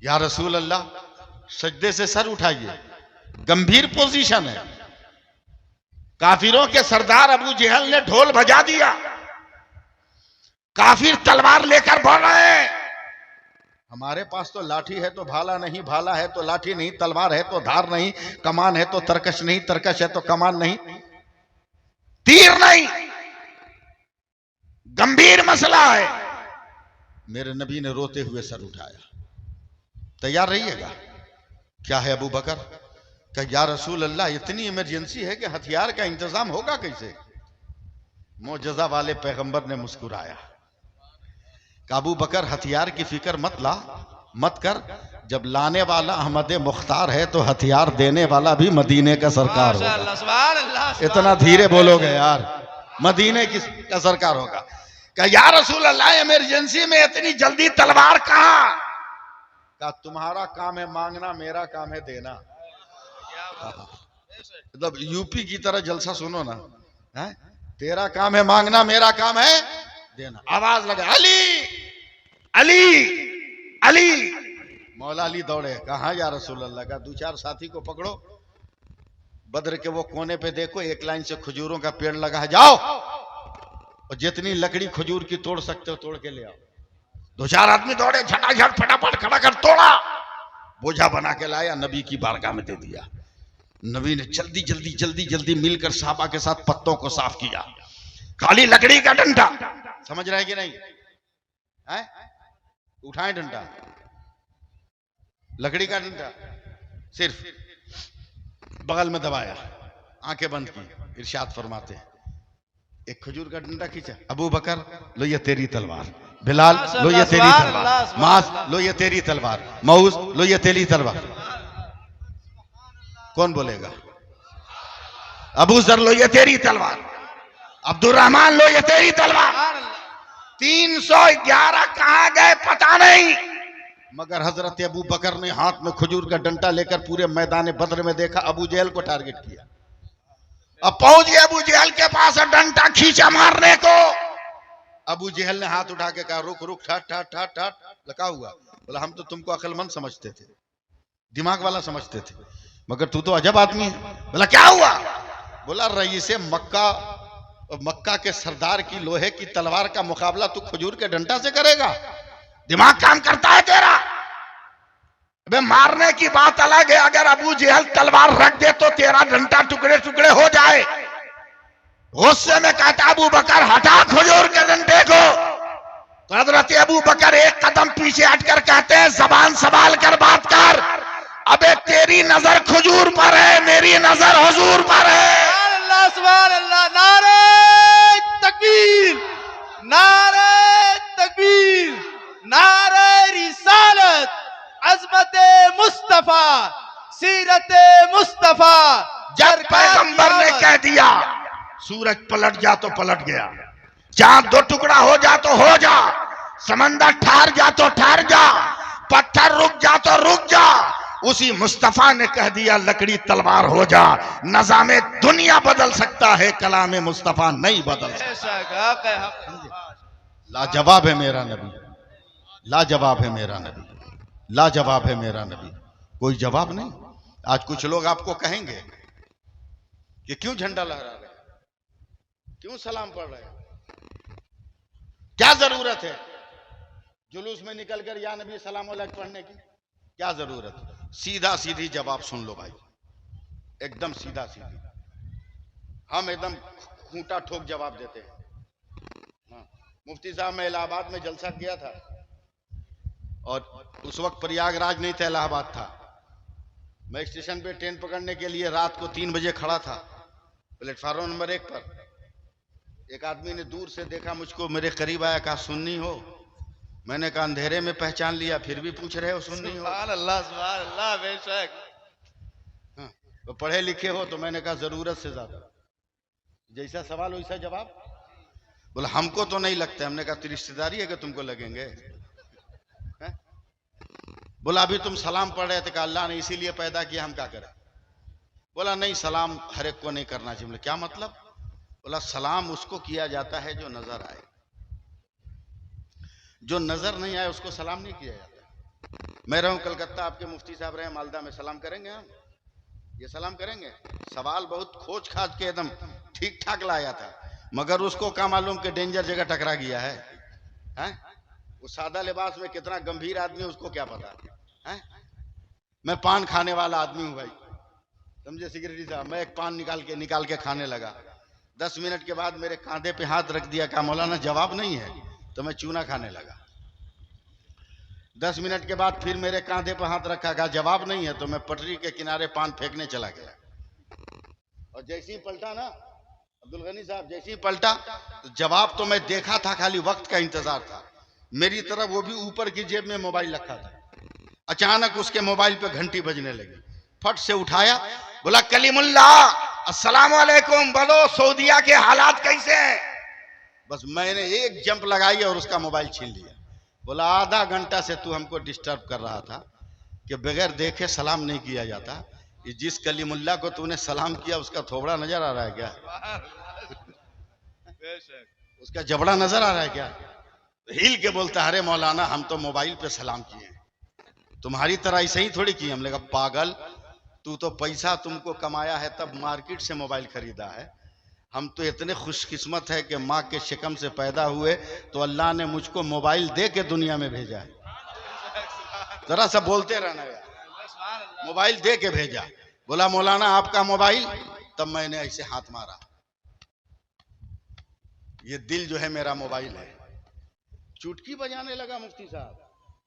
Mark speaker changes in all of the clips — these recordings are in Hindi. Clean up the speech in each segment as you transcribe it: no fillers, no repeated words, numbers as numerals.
Speaker 1: या रसूल अल्लाह, सजदे से सर उठाइए, गंभीर पोजीशन है। काफिरों के सरदार अबू जहल ने ढोल बजा दिया, काफिर तलवार लेकर बढ़ रहे हैं। हमारे पास तो लाठी है तो भाला नहीं, भाला है तो लाठी नहीं, तलवार है तो धार नहीं, कमान है तो तरकश नहीं, तरकश है तो कमान नहीं, तीर नहीं। गंभीर मसला है। मेरे नबी ने रोते हुए सर उठाया। तैयार रहिएगा। क्या है अबू बकर? क्या या रसूल अल्लाह, इतनी इमरजेंसी है कि हथियार का इंतजाम होगा कैसे? मोजज़ा वाले पैगंबर ने मुस्कुराया। अबू बकर, हथियार की फिक्र मत कर। जब लाने वाला अहमद मुख्तार है तो हथियार देने वाला भी मदीने का सरकार होगा। इतना धीरे बोलोगे यार, मदीने का सरकार होगा। क्या या रसूल अल्लाह, इमरजेंसी में इतनी जल्दी तलवार कहां? क्या तुम्हारा काम है मांगना, मेरा काम है देना। मतलब यूपी की तरह जलसा सुनो ना, है? तेरा काम है मांगना, मेरा काम है देना। आवाज लगा, अली अली अली। मौला अली दौड़े। कहा या रसूल अल्लाह? का दो चार साथी को पकड़ो, बद्र के वो कोने पे देखो, एक लाइन से खजूरों का पेड़ लगा है, जाओ और जितनी लकड़ी खजूर की तोड़ सकते हो तोड़ के ले आओ। दो चार आदमी दौड़े, झटाझट फटाफट खड़ा कर तोड़ा, बोझा बना के लाया, नबी की बारगाह में दे दिया। नबी ने जल्दी जल्दी जल्दी जल्दी मिलकर साहबा के साथ पत्तों को साफ किया। खाली लकड़ी का डंडा, समझ रहे कि नहीं है? उठाए डंडा, लकड़ी का डंडा, सिर्फ बगल में दबाया, आंखें बंद की, इरशाद फरमाते हैं, एक खजूर का डंडा खींचा। अबू बकर, लो ये तेरी तलवार। बिलाल, लो ये तेरी तलवार। मास, लो ये तेरी तलवार। मऊस, लो ये तेरी तलवार। कौन बोलेगा? अबू जर, लो ये तेरी तलवार। अब्दुर्रहमान, लो ये तेरी तलवार। 311 कहां गए पता नहीं, मगर हजरत अबू बकर ने हाथ में खजूर का डंडा लेकर पूरे मैदान बद्र में देखा, अबू जहल को टारगेट किया। अब पहुंच गए अबू जहल के पास, डंडा खींचा मारने को। अबू जहल ने हाथ उठा के कहा, रुक रुक, ठट ठट ठट ठट। लगा हुआ। बोला, हम तो तुमको अक्लमंद समझते थे, दिमाग वाला समझते थे, मगर तू तो अजब आदमी है। बोला, क्या हुआ? बोला, रईसे मक्का के सरदार की लोहे की तलवार का मुकाबला तू खजूर के डंडा से करेगा? दिमाग काम करता है तेरा? अबे मारने की बात अलग है, अगर अबू जहल तलवार रख दे तो तेरा डंडा टुकड़े टुकड़े हो जाए। गुस्से में कहता अबू बकर, हटा खजूर के डंडे को। तो हजरत अबू बकर एक कदम पीछे हटकर कहते हैं, जबान संभाल कर बात कर। अबे तेरी नजर खजूर पर है, मेरी नजर हुजूर पर है।
Speaker 2: सुभान अल्लाह, नारे तकबीर, नारे तकबीर, नारे रिसालत, अज़मत मुस्तफा, सीरत मुस्तफा।
Speaker 1: जब पैगंबर ने कह दिया, सूरज पलट जा तो पलट गया, चांद दो टुकड़ा हो जा तो हो जा, समंदर ठहर जा तो ठहर जा, पत्थर रुक जा तो रुक जा, उसी मुस्तफा ने कह दिया लकड़ी तलवार हो जा। नज़ामे दुनिया बदल सकता है, कलामे मुस्तफा नहीं बदल सकता। लाजवाब है मेरा नबी, लाजवाब है मेरा नबी, लाजवाब है मेरा नबी, कोई जवाब नहीं। आज कुछ लोग आपको कहेंगे कि क्यों झंडा लहरा रहे, क्यों सलाम पढ़ रहे, क्या जरूरत है जुलूस में निकलकर या नबी सलाम अलैकुम पढ़ने की? क्या जरूरत? सीधा सीधी जवाब सुन लो भाई, एकदम सीधा सीधी। हम एकदम खूंटा ठोक जवाब देते हैं। मुफ्ती साहब, मैं इलाहाबाद में जलसा किया था और उस वक्त प्रयागराज नहीं था, इलाहाबाद था। मैं स्टेशन पे ट्रेन पकड़ने के लिए रात को 3 बजे खड़ा था प्लेटफार्म नंबर 1 पर। एक आदमी ने दूर से देखा मुझको, मेरे करीब आया, कहा सुन्नी हो? मैंने कहा अंधेरे में पहचान लिया, फिर भी पूछ रहे हो सुन्नी हो?
Speaker 2: सुभान अल्लाह, सुभान अल्लाह, बेशक।
Speaker 1: तो पढ़े लिखे हो? तो मैंने कहा जरूरत से ज्यादा। जैसा सवाल वैसा जवाब। बोला हमको तो नहीं लगता। हमने कहा तो रिश्तेदारी है कि तुमको लगेंगे? बोला अभी तुम सलाम पढ़ रहे थे, कहा अल्लाह ने इसीलिए पैदा किया, हम क्या करें? बोला नहीं, सलाम हर एक को नहीं करना चाहिए। बोले क्या मतलब? बोला सलाम उसको किया जाता है जो नजर आए, जो नजर नहीं आए उसको सलाम नहीं किया जाता। मैं रहूं कलकत्ता, आपके मुफ्ती साहब रहे मालदा में, सलाम करेंगे हम? ये सलाम करेंगे? सवाल बहुत खोज खाज के एकदम ठीक ठाक लाया था, मगर उसको क्या मालूम कि डेंजर जगह टकरा गया है, हैं? वो सादा लिबास में कितना गंभीर आदमी है उसको क्या पता है? मैं पान खाने वाला आदमी हूं भाई, समझे सिक्योरिटी साहब। मैं एक पान निकाल के खाने लगा। 10 मिनट के बाद मेरे कांधे पे हाथ रख दिया, कहा मौलाना जवाब नहीं है, तो मैं चूना खाने लगा। 10 मिनट के बाद फिर मेरे कांधे पर हाथ रखा, कहा जवाब नहीं है, तो मैं पटरी के किनारे पान फेंकने चला गया। और जैसे ही पलटा ना अब्दुल गनी साहब, जैसे ही पलटा तो जवाब तो मैं देखा था, खाली वक्त का इंतजार था। मेरी तरफ वो भी ऊपर की जेब में मोबाइल रखा था। अचानक उसके मोबाइल पे घंटी बजने लगी, फट से उठाया, बोला कलीमुल्ला अस्सलाम वालेकुम, बोलो सऊदिया के हालात कैसे हैं? बस मैंने एक जंप लगाई और उसका मोबाइल छीन लिया। बोला आधा घंटा से तू हमको डिस्टर्ब कर रहा था कि बगैर देखे सलाम नहीं किया जाता। ये जिस कलीमुल्ला को तूने सलाम किया उसका थोबड़ा नजर आ रहा है क्या? उसका जबड़ा नजर आ रहा है क्या? हिल के बोलता है अरे मौलाना हम तो मोबाइल पे सलाम किए, तुम्हारी तरह ऐसे ही थोड़ी किए। हमने कहा पागल, तू तो पैसा तुमको कमाया है तब मार्केट से मोबाइल खरीदा है, हम तो इतने खुशकिस्मत है कि माँ के शिकम से पैदा हुए तो अल्लाह ने मुझको मोबाइल दे के दुनिया में भेजा है। जरा सा बोलते रहना यार, मोबाइल दे के भेजा। बोला मौलाना आपका मोबाइल, तब मैंने ऐसे हाथ मारा, ये दिल जो है मेरा मोबाइल है। चुटकी बजाने लगा मुफ्ती साहब।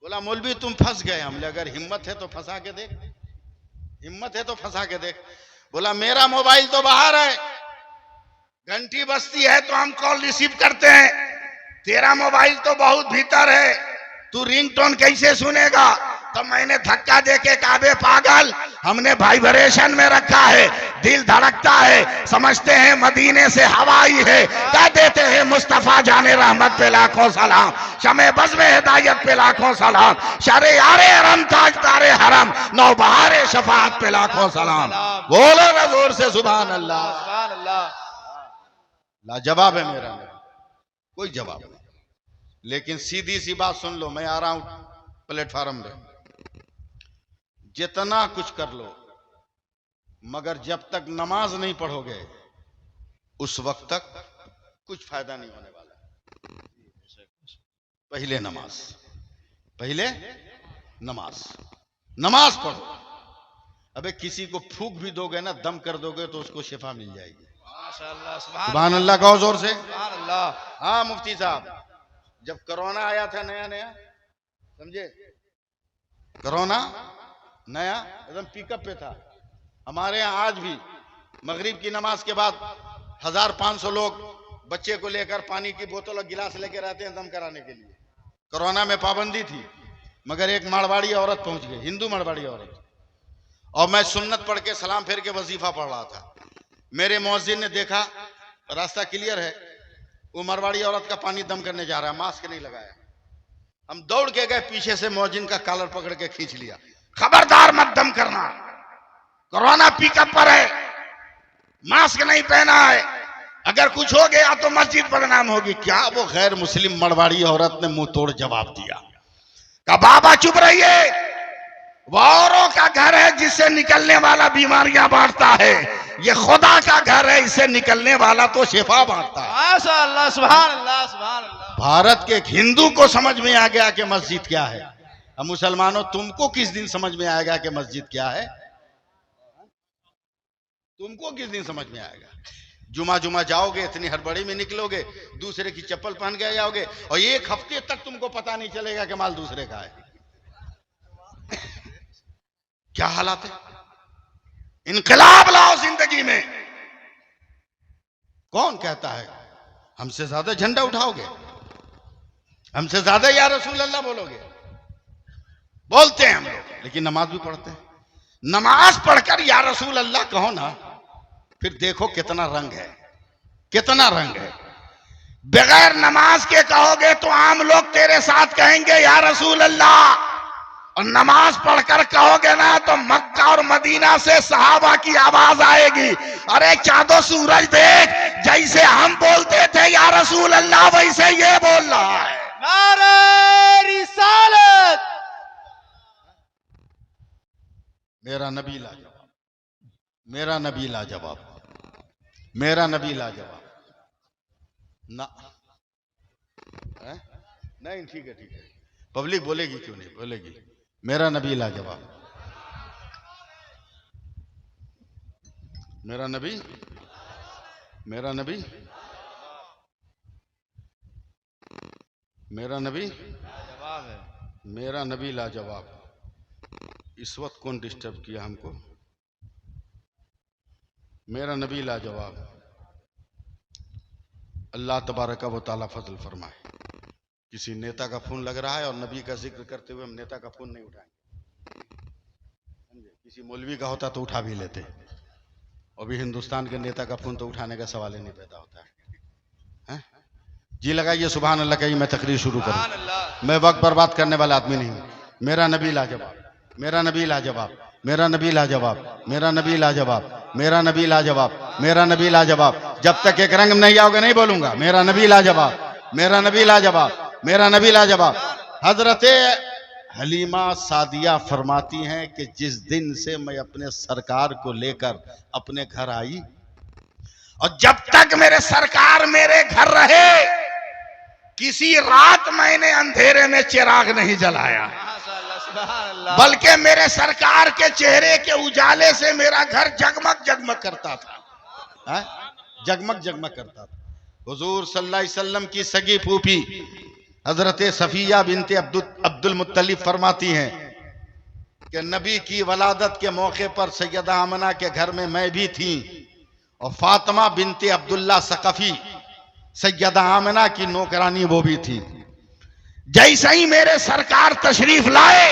Speaker 1: बोला मौलवी तुम फंस गए। हमने अगर हिम्मत है तो फंसा के देख, हिम्मत है तो फंसा के देख। बोला मेरा मोबाइल तो बाहर है, घंटी बजती है तो हम कॉल रिसीव करते हैं, तेरा मोबाइल तो बहुत भीतर है, तू रिंगटोन कैसे सुनेगा? तो मैंने धक्का देके काबे पागल, हमने वाइब्रेशन में रखा है, दिल धड़कता है, समझते हैं मदीने से हवा आई है, कह देते हैं मुस्तफा जाने रहमत पे लाखों सलाम, शमे बज़ में हिदायत पे लाखों सलाम, शरे यारे हरम ताज तारे हरम, नौ बहारे शफाअत पे लाखों सलाम। बोलो ना जोर से सुभान अल्लाह।
Speaker 2: सुभान अल्लाह।
Speaker 1: लाजवाब है मेरा, कोई जवाब नहीं। लेकिन सीधी सी बात सुन लो, मैं आ रहा हूं प्लेटफार्म पे, जितना कुछ कर लो मगर जब तक नमाज नहीं पढ़ोगे उस वक्त तक कुछ फायदा नहीं होने वाला। पहले नमाज, पहले नमाज, नमाज पढ़ो। अबे किसी को फूक भी दोगे ना, दम कर दोगे तो उसको शिफा मिल जाएगी।
Speaker 2: माशाअल्लाह,
Speaker 1: सुभान अल्लाह कहो जोर से।
Speaker 2: सुभान अल्लाह।
Speaker 1: हाँ मुफ्ती साहब, जब कोरोना आया था नया नया, समझे, कोरोना नया एकदम पिकअप पे था। हमारे यहाँ आज भी मगरिब की नमाज के बाद 1500 लोग बच्चे को लेकर पानी की बोतल और गिलास लेकर रहते हैं दम कराने के लिए। कोरोना में पाबंदी थी, मगर एक मारवाड़ी औरत पहुंच गई, हिंदू मारवाड़ी औरत, और मैं सुन्नत पढ़ के सलाम फेर के वजीफा पढ़ रहा था। मेरे मुअज्जिन ने देखा रास्ता क्लियर है, वो मारवाड़ी औरत का पानी दम करने जा रहा है, मास्क नहीं लगाया। हम दौड़ के गए, पीछे से मुअज्जिन का कॉलर पकड़ के खींच लिया, खबरदार मत दम करना, कोरोना पिकअप पर है, मास्क नहीं पहना है, अगर कुछ हो गया तो मस्जिद बदनाम होगी। क्या वो गैर मुस्लिम मारवाड़ी औरत ने मुंह तोड़ जवाब दिया, कहा बाबा चुप रहिए, वो औरों का घर है जिससे निकलने वाला बीमारियां बांटता है, ये खुदा का घर है, इससे निकलने वाला तो शिफा बांटता है।
Speaker 2: माशाअल्लाह, सुभान अल्लाह, सुभान अल्लाह।
Speaker 1: भारत के एक हिंदू को समझ में आ गया कि मस्जिद क्या है। अब मुसलमानों तुमको किस दिन समझ में आएगा कि मस्जिद क्या है? तुमको किस दिन समझ में आएगा? जुमा जुमा जाओगे, इतनी हड़बड़ी में निकलोगे, दूसरे की चप्पल पहन के जाओगे, और एक हफ्ते तक तुमको पता नहीं चलेगा कि माल दूसरे का है। क्या हालात है? इनकलाब लाओ जिंदगी में। कौन कहता है हमसे ज्यादा झंडा उठाओगे, हमसे ज्यादा या रसूल अल्लाह बोलोगे? बोलते हैं हम लोग, लेकिन नमाज भी पढ़ते हैं। नमाज पढ़कर या रसूल अल्लाह कहो ना, फिर देखो कितना रंग है, कितना रंग है। बगैर नमाज के कहोगे तो आम लोग तेरे साथ कहेंगे या रसूल अल्लाह, और नमाज पढ़कर कहोगे ना तो मक्का और मदीना से सहाबा की आवाज आएगी, अरे चांदो सूरज देख, जैसे हम बोलते थे या रसूल अल्लाह वैसे ये बोल रहा है।
Speaker 2: नारे रिसालत,
Speaker 1: मेरा नबी लाजवाब, मेरा नबी लाजवाब, मेरा नबी लाजवाब। ना है? नहीं, ठीक है, ठीक है, पब्लिक बोलेगी, क्यों नहीं बोलेगी। मेरा नबी लाजवाब, मेरा नबी, मेरा नबी, मेरा नबी,
Speaker 2: जवाब है।
Speaker 1: मेरा नबी लाजवाब। इस वक्त कौन डिस्टर्ब किया हमको? मेरा नबी लाजवाब। अल्लाह तबारक व तआला फजल फरमाए। किसी नेता का फोन लग रहा है और नबी का जिक्र करते हुए हम नेता का फोन नहीं उठाएंगे, समझे? किसी मौलवी का होता तो उठा भी लेते। अभी हिंदुस्तान के नेता का फोन तो उठाने का सवाल ही नहीं पैदा होता है। जी लगाइए सुभान अल्लाह कहीं मैं तकरीर शुरू
Speaker 2: सुभान
Speaker 1: करूं।
Speaker 2: अल्लाह।
Speaker 1: मैं वक्त बर्बाद करने वाला आदमी नहीं हूं। मेरा नबी लाजवाब, मेरा नबी लाजवाब, मेरा नबी लाजवाब, मेरा नबी लाजवाब, मेरा नबी लाजवाब, मेरा नबी लाजवाब। जब तक एक रंग में नहीं आओगे नहीं बोलूंगा। मेरा नबी लाजवाब, मेरा नबी लाजवाब, मेरा नबी लाजवाब। हजरत हलीमा सादिया फरमाती हैं कि जिस दिन से मैं अपने सरकार को लेकर अपने घर आई और जब तक मेरे सरकार मेरे घर रहे, किसी रात मैंने अंधेरे में चिराग नहीं जलाया,
Speaker 2: माशाअल्लाह, सुभान अल्लाह।
Speaker 1: बल्कि मेरे सरकार के चेहरे के उजाले से मेरा घर जगमग जगमग करता था। है? जगमग जगमग करता था। हुजूर सल्लल्लाहु अलैहि वसल्लम की सगी फूफी हजरत सफिया बिनते अब्दुल मुत्तलिब फरमाती हैं कि नबी की वलादत के मौके पर सैयदा आमना के घर में मैं भी थी और फातिमा बिनते अब्दुल्ला सकफी सैयदा आमना की नौकरानी वो भी थी। जैसे ही मेरे सरकार तशरीफ लाए,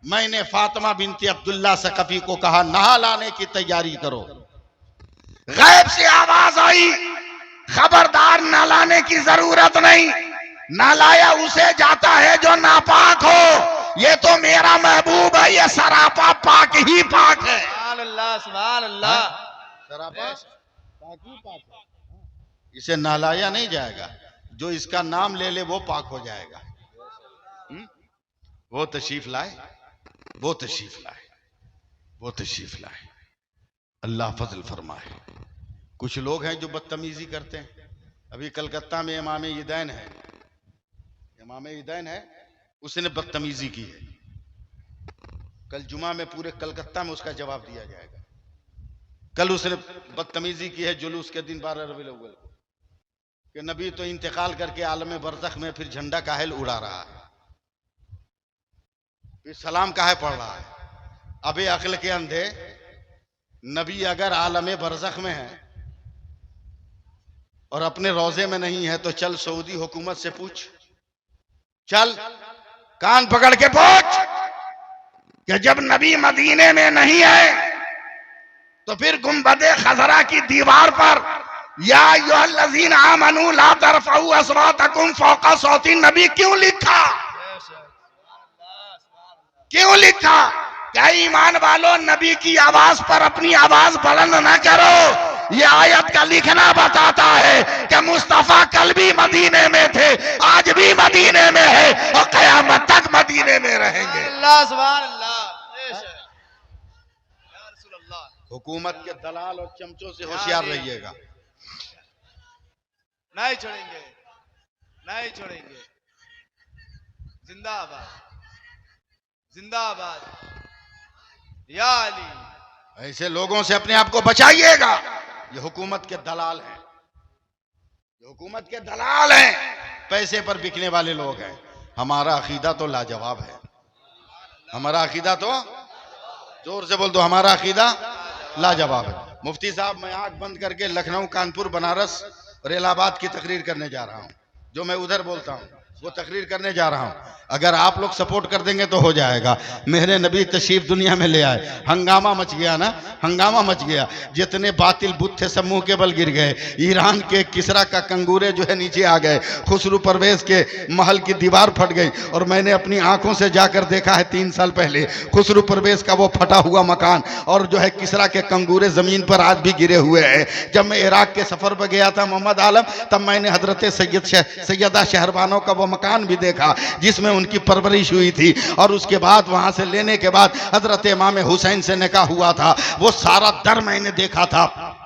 Speaker 1: मैंने फातिमा बिनते अब्दुल्ला सकफी को कहा नहा लाने की तैयारी करो। गैब से आवाज आई, खबरदार ना लाने की जरूरत नहीं, ना लाया उसे जाता है जो नापाक हो। ये तो मेरा महबूब है, ये सरापा पाक ही पाक है।
Speaker 2: सुभान अल्लाह, सुभान अल्लाह।
Speaker 1: सरापा पाक ही पाक है। इसे नहलाया नहीं जाएगा, जो इसका नाम ले ले वो पाक हो जाएगा। वो तशरीफ लाए, वो तशरीफ लाए, वो तशरीफ लाए। अल्लाह फजल फरमाए। कुछ लोग हैं जो बदतमीजी करते हैं। अभी कलकत्ता में इमाम ईदैन है, इमाम ईदैन है, उसने बदतमीजी की है। कल जुमा में पूरे कलकत्ता में उसका जवाब दिया जाएगा। कल उसने बदतमीजी की है जुलूस के दिन 12 रबीउल अव्वल को कि नबी तो इंतकाल करके आलम बरज़ख में फिर झंडा काहे उड़ा रहा है, फिर सलाम काहे पढ़ रहा है। अबे अक्ल के अंधे, नबी अगर आलम बरज़ख में है और अपने रोजे में नहीं है तो चल सऊदी हुकूमत से पूछ, चल कान पकड़ के पूछ कि जब नबी मदीने में नहीं है तो फिर गुंबदे खजरा की दीवार पर या अय्युहल्लज़ीना आमनू ला तरफ़ऊ अस्वातकुम फ़ौक़ा सौती नबी क्यों लिखा? क्यों लिखा? क्या ईमान वालों, नबी की आवाज पर अपनी आवाज बुलंद न करो। यह आयत का लिखना बताता है कि मुस्तफा कल भी मदीने में थे, आज भी मदीने में है और कयामत तक मदीने में रहेंगे।
Speaker 2: अल्लाह, सुभान अल्लाह। या रसूल अल्लाह।
Speaker 1: हुकूमत के दलाल और चमचों से होशियार रहिएगा।
Speaker 2: नहीं छोड़ेंगे, नहीं छोड़ेंगे। जिंदाबाद, जिंदाबाद या अली।
Speaker 1: ऐसे लोगों से अपने आप को बचाइएगा। ये हुकूमत के दलाल हैं, ये हुकूमत के दलाल हैं, पैसे पर बिकने वाले लोग हैं। हमारा अकीदा तो लाजवाब है, हमारा अकीदा तो, जोर से बोल दो, हमारा अकीदा लाजवाब है। मुफ्ती साहब, मैं आंख बंद करके लखनऊ, कानपुर, बनारस और इलाहाबाद की तकरीर करने जा रहा हूं। जो मैं उधर बोलता हूं वो तकरीर करने जा रहा हूं। अगर आप लोग सपोर्ट कर देंगे तो हो जाएगा। मेरे नबी तशरीफ दुनिया में ले आए, हंगामा मच गया ना, हंगामा मच गया। जितने बातिल बुत थे सब मुंह के बल गिर गए। ईरान के किसरा का कंगूरे जो है नीचे आ गए, खुसरू परवेज के महल की दीवार फट गई। और मैंने अपनी आंखों से जाकर देखा है 3 साल पहले खुसरू परवेज का वो फटा हुआ मकान, और जो है किसरा के कंगूरे जमीन पर आज भी गिरे हुए हैं। जब मैं इराक के सफर पर गया था मोहम्मद आलम, तब मैंने हजरत सैयदा शहरबानों का वो मकान भी देखा जिसमें उनकी परवरिश हुई थी और उसके बाद वहां से लेने के बाद हजरत इमाम हुसैन से निकाह हुआ था, वो सारा दर मैंने देखा था।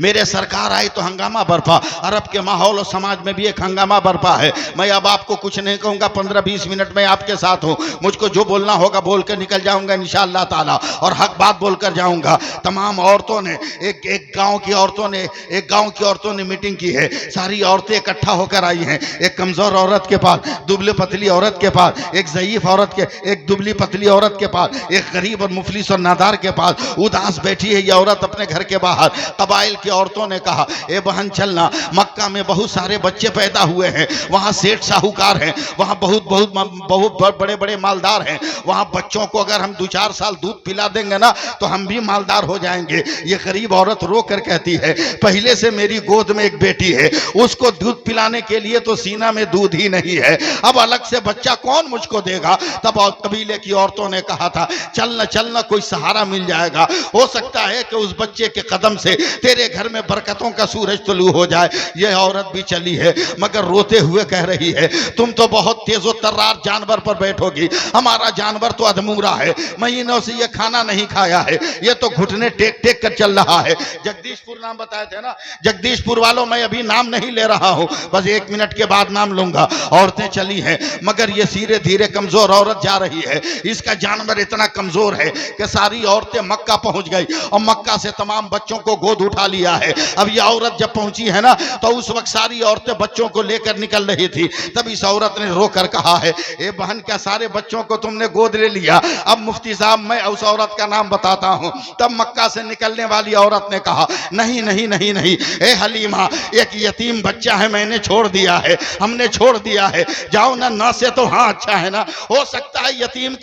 Speaker 1: मेरे सरकार आए तो हंगामा बरपा, अरब के माहौल और समाज में भी एक हंगामा बरपा है। मैं अब आपको कुछ नहीं कहूँगा, 15-20 मिनट में आपके साथ हूँ। मुझको जो बोलना होगा बोल कर निकल जाऊँगा इंशाअल्लाह ताला, और हक बात बोल कर जाऊँगा। तमाम औरतों ने एक गांव की औरतों ने मीटिंग की है। सारी औरतें इकट्ठा होकर आई हैं। एक कमज़ोर औरत के पास, दुबली पतली औरत के पास, एक ज़ईफ़ औरत के, एक दुबली पतली औरत के पास, एक गरीब और मुफलिस और नादार के पास उदास बैठी है ये औरत अपने घर के बाहर। कबाइल की औरतों ने कहा, ए बहन चलना, मक्का में बहुत सारे बच्चे पैदा हुए हैं, वहाँ सेठ साहूकार हैं, वहाँ बहुत बड़े बड़े मालदार हैं, वहाँ बच्चों को अगर हम 2-4 साल दूध पिला देंगे ना तो हम भी मालदार हो जाएंगे। ये गरीब औरत रो कर कहती है, पहले से मेरी गोद में एक बेटी है, उसको दूध पिलाने के लिए तो सीना में दूध ही नहीं है, अब अलग से बच्चा कौन मुझको देगा। तब कबीले की औरतों ने कहा था, चलना चलना, कोई सहारा मिल जाएगा, हो सकता है कि उस बच्चे के कदम से तेरे घर में बरकतों का सूरज तुलू हो जाए। यह औरत भी चली है, मगर रोते हुए कह रही है, तुम तो बहुत तेजो तर्रार जानवर पर बैठोगी, हमारा जानवर तो अधमूरा है, महीनों से यह खाना नहीं खाया है, यह तो घुटने टेक टेक कर चल रहा है। जगदीशपुर नाम बताए थे ना, जगदीशपुर वालों, मैं अभी नाम नहीं ले रहा हूं, बस 1 मिनट के बाद नाम लूंगा। औरतें चली हैं, मगर ये धीरे धीरे कमजोर औरत जा रही है। इसका जानवर इतना कमजोर है कि सारी औरतें मक्का पहुंच गई और मक्का से तमाम बच्चों को गोद उठा लिया है। अब ये औरत जब पहुंची है ना, तो उस वक्त सारी औरतें बच्चों को लेकर निकल रही थी। तब इस औरत ने रोकर कहा है, ए बहन, क्या सारे बच्चों को तुमने गोद ले लिया? अब मुफ्ती साहब, मैं उस औरत का नाम बताता हूं। तब मक्का से निकलने वाली औरत ने कहा, नहीं नहीं नहीं नहीं, ए हलीमा, एक यतीम बच्चा है, मैंने छोड़ दिया है, हमने छोड़ दिया है, जाओ ना। ना से तो हाँ अच्छा है ना, हो सकता है यतीम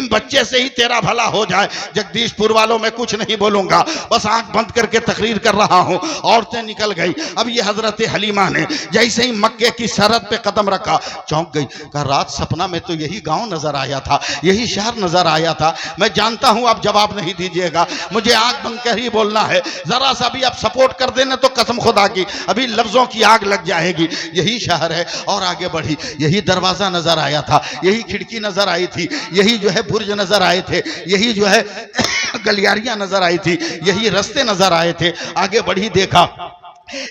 Speaker 1: बच्चे से ही तेरा भला हो जाए। जगदीशपुर वालों, मैं कुछ नहीं बोलूंगा, बस आंख बंद करके तकरीर कर रहा हूं। औरतें निकल गई। अब ये हजरत हलीमा ने जैसे ही मक्के की सरहद पे कदम रखा, चौंक गई। कहा, रात सपना में तो यही गांव नजर आया था, यही शहर नजर आया था। मैं जानता हूं आप जवाब नहीं दीजिएगा, मुझे आंख बंद कर ही बोलना है। जरा सा भी आप सपोर्ट कर देना तो कसम खुदा की अभी लफ्जों की आग लग जाएगी। यही शहर है। और आगे बढ़ी, यही दरवाजा नजर आया था, यही खिड़की नजर आई थी, यही जो है बुर्ज नजर आए थे, यही जो है गलियारियां नजर आई थी, यही रास्ते नजर आए थे। आगे बढ़ी, देखा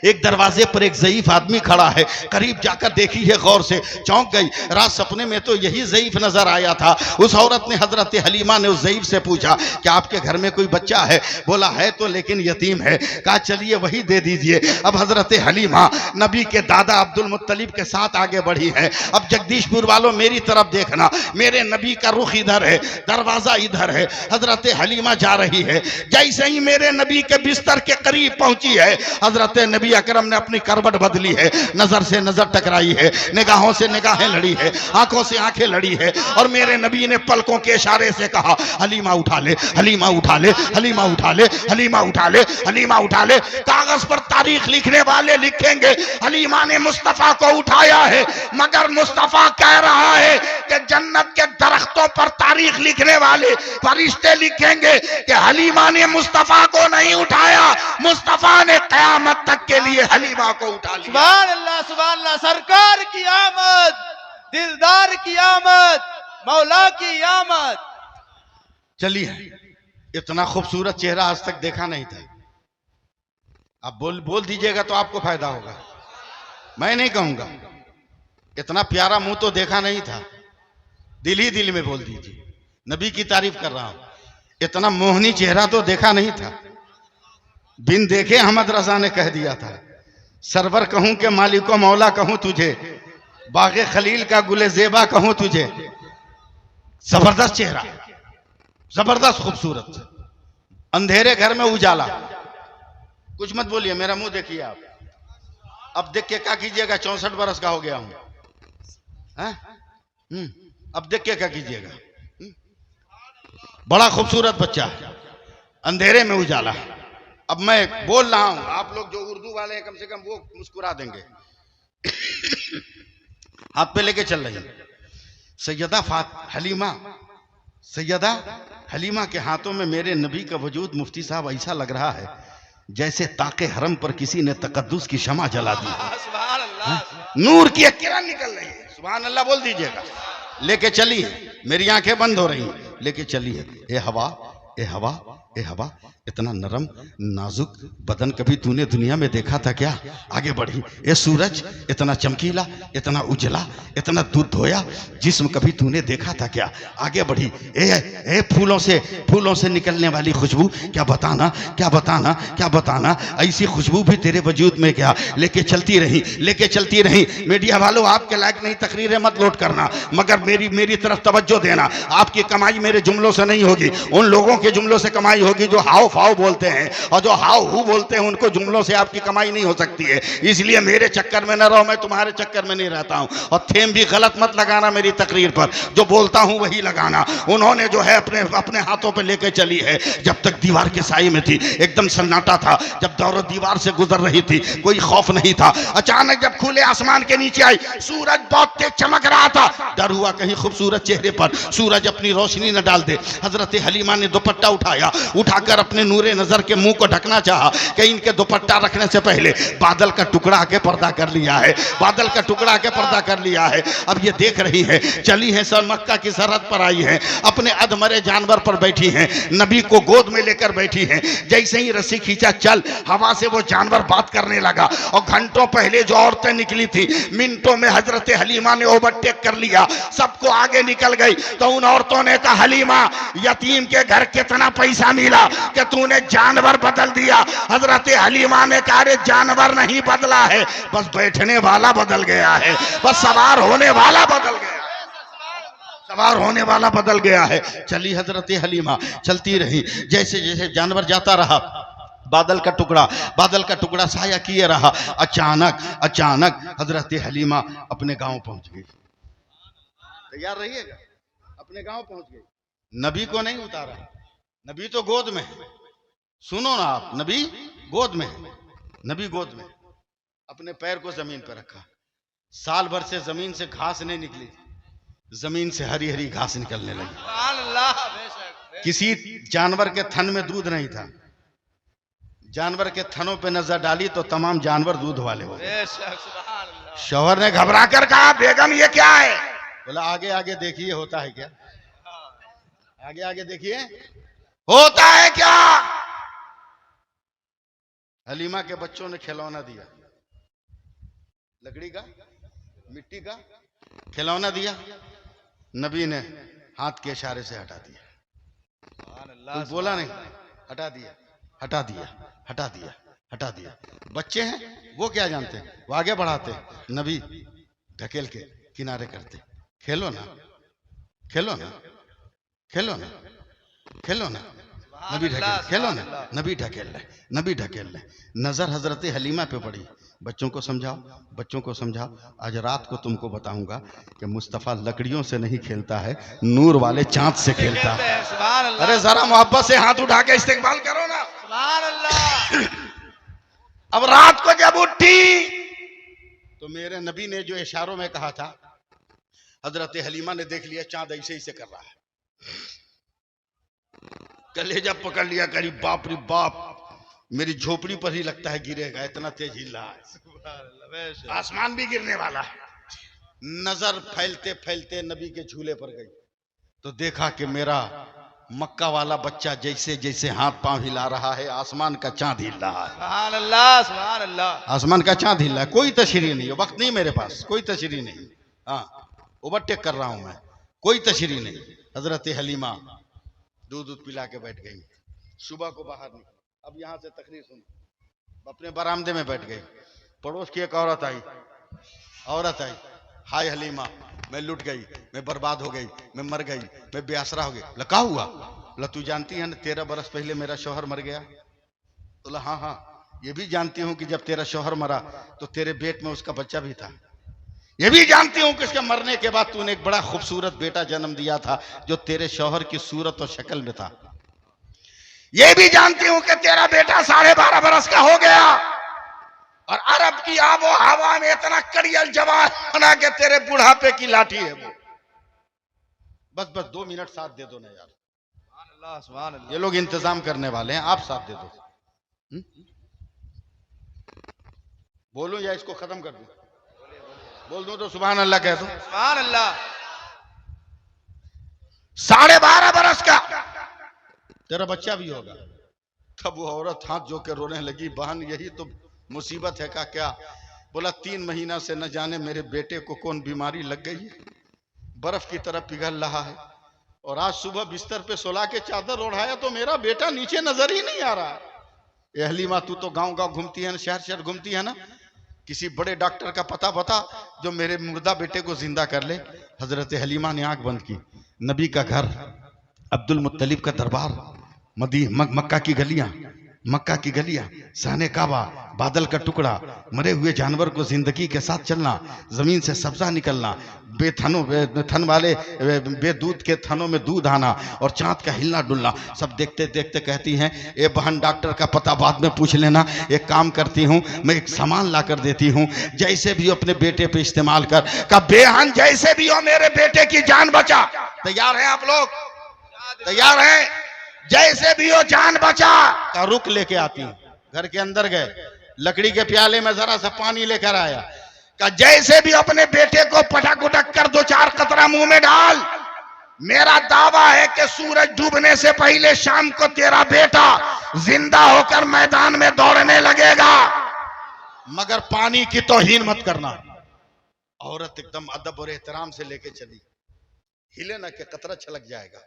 Speaker 1: एक दरवाजे पर एक ज़ईफ आदमी खड़ा है। करीब जाकर देखी है गौर से, चौंक गई। रात सपने में तो यही ज़ईफ नजर आया था। उस औरत ने, हजरत हलीमा ने उस ज़ईफ से पूछा, क्या आपके घर में कोई बच्चा है? बोला है तो, लेकिन यतीम है। कहा, चलिए वही दे दीजिए। अब हजरत हलीमा नबी के दादा अब्दुल मुत्तलिब के साथ आगे बढ़ी है। अब जगदीशपुर वालों, मेरी तरफ देखना, मेरे नबी का रुख इधर है, दरवाजा इधर है, हजरत हलीमा जा रही है। जैसे ही मेरे नबी के बिस्तर के करीब पहुंची है, हजरत नबी अकरम ने अपनी करवट बदली है, नजर से नजर टकराई है, निगाहों से निगाहें लड़ी है, आंखों से आंखें लड़ी है, और मेरे नबी ने पलकों के इशारे से कहा, हलीमा उठा ले, हलीमा उठा ले, हलीमा उठा ले, हलीमा उठा ले, हलीमा उठा ले। कागज पर तारीख लिखने वाले लिखेंगे हलीमा ने मुस्तफा को उठाया है, मगर मुस्तफा कह रहा है कि जन्नत के दरख्तों पर तारीख लिखने वाले फरिश्ते लिखेंगे कि हलीमा ने मुस्तफा को नहीं उठाया, मुस्तफा ने कयामत तक के लिए हलीमा को उठा लिया।
Speaker 2: सुभान अल्लाह, सुभान अल्लाह। सरकार की आमद, दिलदार की आमद, मौला की आमद।
Speaker 1: चलिए, इतना खूबसूरत चेहरा आज तक देखा नहीं था। आप बोल दीजिएगा तो आपको फायदा होगा, मैं नहीं कहूंगा। इतना प्यारा मुंह तो देखा नहीं था, दिल ही दिल में बोल दीजिए, नबी की तारीफ कर रहा हूं। इतना मोहनी चेहरा तो देखा नहीं था, बिन देखे अहमद रजा ने कह दिया था, सरवर कहूं के मालिको मौला कहूं तुझे, बागे खलील का गुले जेबा कहूं तुझे। जबरदस्त चेहरा, जबरदस्त खूबसूरत, अंधेरे घर में उजाला। कुछ मत बोलिए, मेरा मुंह देखिए आप। अब देख के क्या कीजिएगा, 64 बरस का हो गया हूं। अब देख के क्या कीजिएगा, बड़ा खूबसूरत बच्चा, अंधेरे में उजाला। अब मैं बोल रहा हूं, आप लोग जो उर्दू वाले हैं कम से कम वो मुस्कुरा देंगे। हाथ पे लेके चल रही है सैयदा हलीमा के हाथों में मेरे नबी का वजूद। मुफ्ती साहब, ऐसा लग रहा है जैसे ताके हरम पर किसी ने तकद्दुस की शमा जला दी, नूर की एक किरण निकल रही है। सुभान अल्लाह बोल दीजिएगा। लेके चलिए, मेरी आंखें बंद हो रही हैं, लेके चलिए। ए हवा, ए हवा, ए हवा, इतना नरम नाजुक बदन कभी तूने दुनिया में देखा था क्या? आगे बढ़ी। ए सूरज, इतना चमकीला, इतना उजला, इतना दूध धोया जिस्म कभी तूने देखा था क्या? आगे बढ़ी। ए फूलों से निकलने वाली खुशबू, क्या बताना, क्या बताना, क्या बताना, ऐसी खुशबू भी तेरे वजूद में क्या? लेके चलती रही, लेके चलती रही। मीडिया वालों, आपके लायक नहीं तकरीरें मत लोड करना, मगर मेरी तरफ तवज्जो देना। आपकी कमाई मेरे जुमलों से नहीं होगी, उन लोगों के जुमलों से कमाई होगी जो हाव फाव बोलते हैं, और जो हाव हू बोलते हैं उनको जुमलों से आपकी कमाई नहीं हो सकती है। इसलिए मेरे चक्कर में न रहो, मैं तुम्हारे चक्कर में नहीं रहता हूं। और थेम भी गलत मत लगाना मेरी तकरीर पर, जो बोलता हूं वही लगाना। उन्होंने जो है अपने हाथों पे लेके चली है। जब तक दीवार के साए में थी, एकदम सन्नाटा था। जब दौर दीवार से गुजर रही थी, कोई खौफ नहीं था। अचानक जब खुले आसमान के नीचे आई, सूरज बहुत तेज चमक रहा था। डर हुआ कहीं खूबसूरत चेहरे पर सूरज अपनी रोशनी न डाल दे। हजरत हलीमा ने दुपट्टा उठाया, उठाकर अपने नूरे नजर के मुंह को ढकना चाहा कि इनके दुपट्टा रखने से पहले बादल का टुकड़ा आके पर्दा कर लिया है, बादल का टुकड़ा आके पर्दा कर लिया है। अब ये देख रही है, चली है सर मक्का की सरहद पर आई है, अपने अधमरे जानवर पर बैठी हैं, नबी को गोद में लेकर बैठी हैं। जैसे ही रस्सी खींचा, चल, हवा से वो जानवर बात करने लगा। और घंटों पहले जो औरतें निकली थी, मिनटों में हजरत हलीमा ने ओवरटेक कर लिया, सबको आगे निकल गई। तो उन औरतों ने कहा, हलीमा, यतीम के घर कितना पैसा मिला कि तूने जानवर बदल दिया? हजरत हलीमा ने कहा, अरे जानवर नहीं बदला है, बस बैठने वाला बदल गया है, बस सवार होने वाला बदल गया, सवार होने वाला बदल गया है। चली हजरत हलीमा, चलती रही। जैसे जैसे जानवर जाता रहा, बादल का टुकड़ा साया किए रहा। अचानक हजरत हलीमा अपने गांव पहुंच गई। तैयार रहिएगा, अपने गांव पहुंच गई। नबी को नहीं उतारा, नबी तो गोद में है। सुनो ना आप, नबी गोद में है, नबी गोद में। अपने पैर को जमीन पर रखा। साल भर से जमीन से घास नहीं निकली, जमीन से हरी हरी घास निकलने लगी। किसी जानवर के थन में दूध नहीं था, जानवर के थनों पे नजर डाली तो तमाम जानवर दूध वाले हो गए। शौहर ने घबरा कर कहा, बेगम ये क्या है? बोला, आगे आगे देखिए होता है क्या, आगे आगे देखिए होता है क्या। हलीमा के बच्चों ने खिलौना दिया, लकड़ी का, मिट्टी का खिलौना दिया। नबी ने हाथ के इशारे से हटा दिया, कुछ बोला नहीं, हटा दिया, हटा दिया, हटा दिया, हटा दिया। बच्चे हैं, वो क्या जानते हैं, वो आगे बढ़ाते। नबी ढकेल के किनारे करते, खेलो ना, खेलो ना, खेलो ना, खेलो ना। नबी ढकेल, खेलो ना, नबी ढकेल ले, नबी ढकेल ले। नजर हजरत हलीमा पे पड़ी। बच्चों को समझाओ, बच्चों को समझाओ, आज रात को तुमको बताऊंगा कि मुस्तफा लकड़ियों से नहीं खेलता है, नूर वाले चांद से खेलता है। अरे जरा मोहब्बत से हाथ उठा के इस्तेकबाल करो ना। अब रात को जब उठी तो मेरे नबी ने जो इशारों में कहा था, हजरत हलीमा ने देख लिया, चांद ऐसे ही से कर रहा है। कलेजा पकड़ लिया, करीब बाप रे बाप, मेरी झोपड़ी पर ही लगता है गिरेगा, इतना तेज हिल रहा है, आसमान भी गिरने वाला है। नजर फैलते फैलते नबी के झूले पर गई तो देखा कि मेरा मक्का वाला बच्चा जैसे जैसे हाथ पांव हिला रहा है, आसमान का चांद हिल रहा है। सुभान अल्लाह, सुभान अल्लाह, आसमान का चांद हिल रहा है। कोई तशरीह नहीं है, वक्त नहीं मेरे पास, कोई तशरीह नहीं। हाँ, ओवरटेक कर रहा हूं मैं, कोई तशरीह नहीं। हजरत हलीमा दूध पिला के बैठ गई। सुबह को बाहर निकली, अब यहाँ से तकरीर सुन, अपने बरामदे में बैठ गई। पड़ोस की एक औरत आई, हाय हलीमा, मैं लुट गई, मैं बर्बाद हो गई, मैं मर गई, मैं बेआसरा हो गई। बोला, क्या हुआ? बोला, तू जानती है ना 13 बरस पहले मेरा शौहर मर गया। बोला, हाँ हाँ, ये भी जानती हूँ कि जब तेरा शौहर मरा तो तेरे पेट में उसका बच्चा भी था। ये भी जानती हूँ कि उसके मरने के बाद तूने एक बड़ा खूबसूरत बेटा जन्म दिया था जो तेरे शौहर की सूरत और शक्ल में था। ये भी जानती हूँ कि तेरा बेटा 12.5 बरस का हो गया और अरब की आबो हवा में इतना कड़ियल जवान बना के तेरे बुढ़ापे की लाठी है वो। बस 2 मिनट साथ दे दो ना यार, सुभान अल्लाह। ये लोग इंतजाम करने वाले हैं, आप साथ दे दो। बोलो या इसको खत्म कर दूं? बोल दो तो सुभान अल्लाह कह दो।
Speaker 2: सुभान अल्लाह।
Speaker 1: 12.5 बरस का तेरा बच्चा भी होगा। तब वो औरत हाथ जो के रोने लगी, बहन यही तो मुसीबत है का क्या? बोला 3 महीना से न जाने मेरे बेटे को कौन बीमारी लग गई है, बर्फ की तरह पिघल रहा है, और आज सुबह बिस्तर पे सुला के चादर ओढ़ाया तो मेरा बेटा नीचे नजर ही नहीं आ रहा। ए हलीमा, तू तो गांव गांव घूमती है ना, शहर शहर घूमती है ना, किसी बड़े डॉक्टर का पता बता जो मेरे मुर्दा बेटे को जिंदा कर ले। हजरत हलीमा ने आंख बंद की। नबी का घर, अब्दुल मुत्तलिब का दरबार, मक्का की गलियां, सहने काबा, बादल का टुकड़ा, मरे हुए जानवर को जिंदगी के साथ चलना, जमीन से सब्जा निकलना, थन वाले बेदूध के थनों में दूध आना, और चांद का हिलना डुलना, सब देखते देखते कहती हैं, ए बहन डॉक्टर का पता बाद में पूछ लेना, एक काम करती हूँ मैं, एक सामान ला कर देती हूँ, जैसे भी हो अपने बेटे पे इस्तेमाल कर। का बेहन जैसे भी हो मेरे बेटे की जान बचा। तैयार हैं आप लोग? तैयार हैं? जैसे भी हो जान बचा। का रुक लेके आती हूं। घर के अंदर गए, लकड़ी के प्याले में जरा सा पानी लेकर आया। का जैसे भी अपने बेटे को पटक उटक कर 2-4 कतरा मुंह में डाल। मेरा दावा है कि सूरज डूबने से पहले शाम को तेरा बेटा जिंदा होकर मैदान में दौड़ने लगेगा। मगर पानी की तौहीन मत करना। औरत एकदम अदब और एहतराम से लेके चली, हिले ना कि कतरा छलक जाएगा।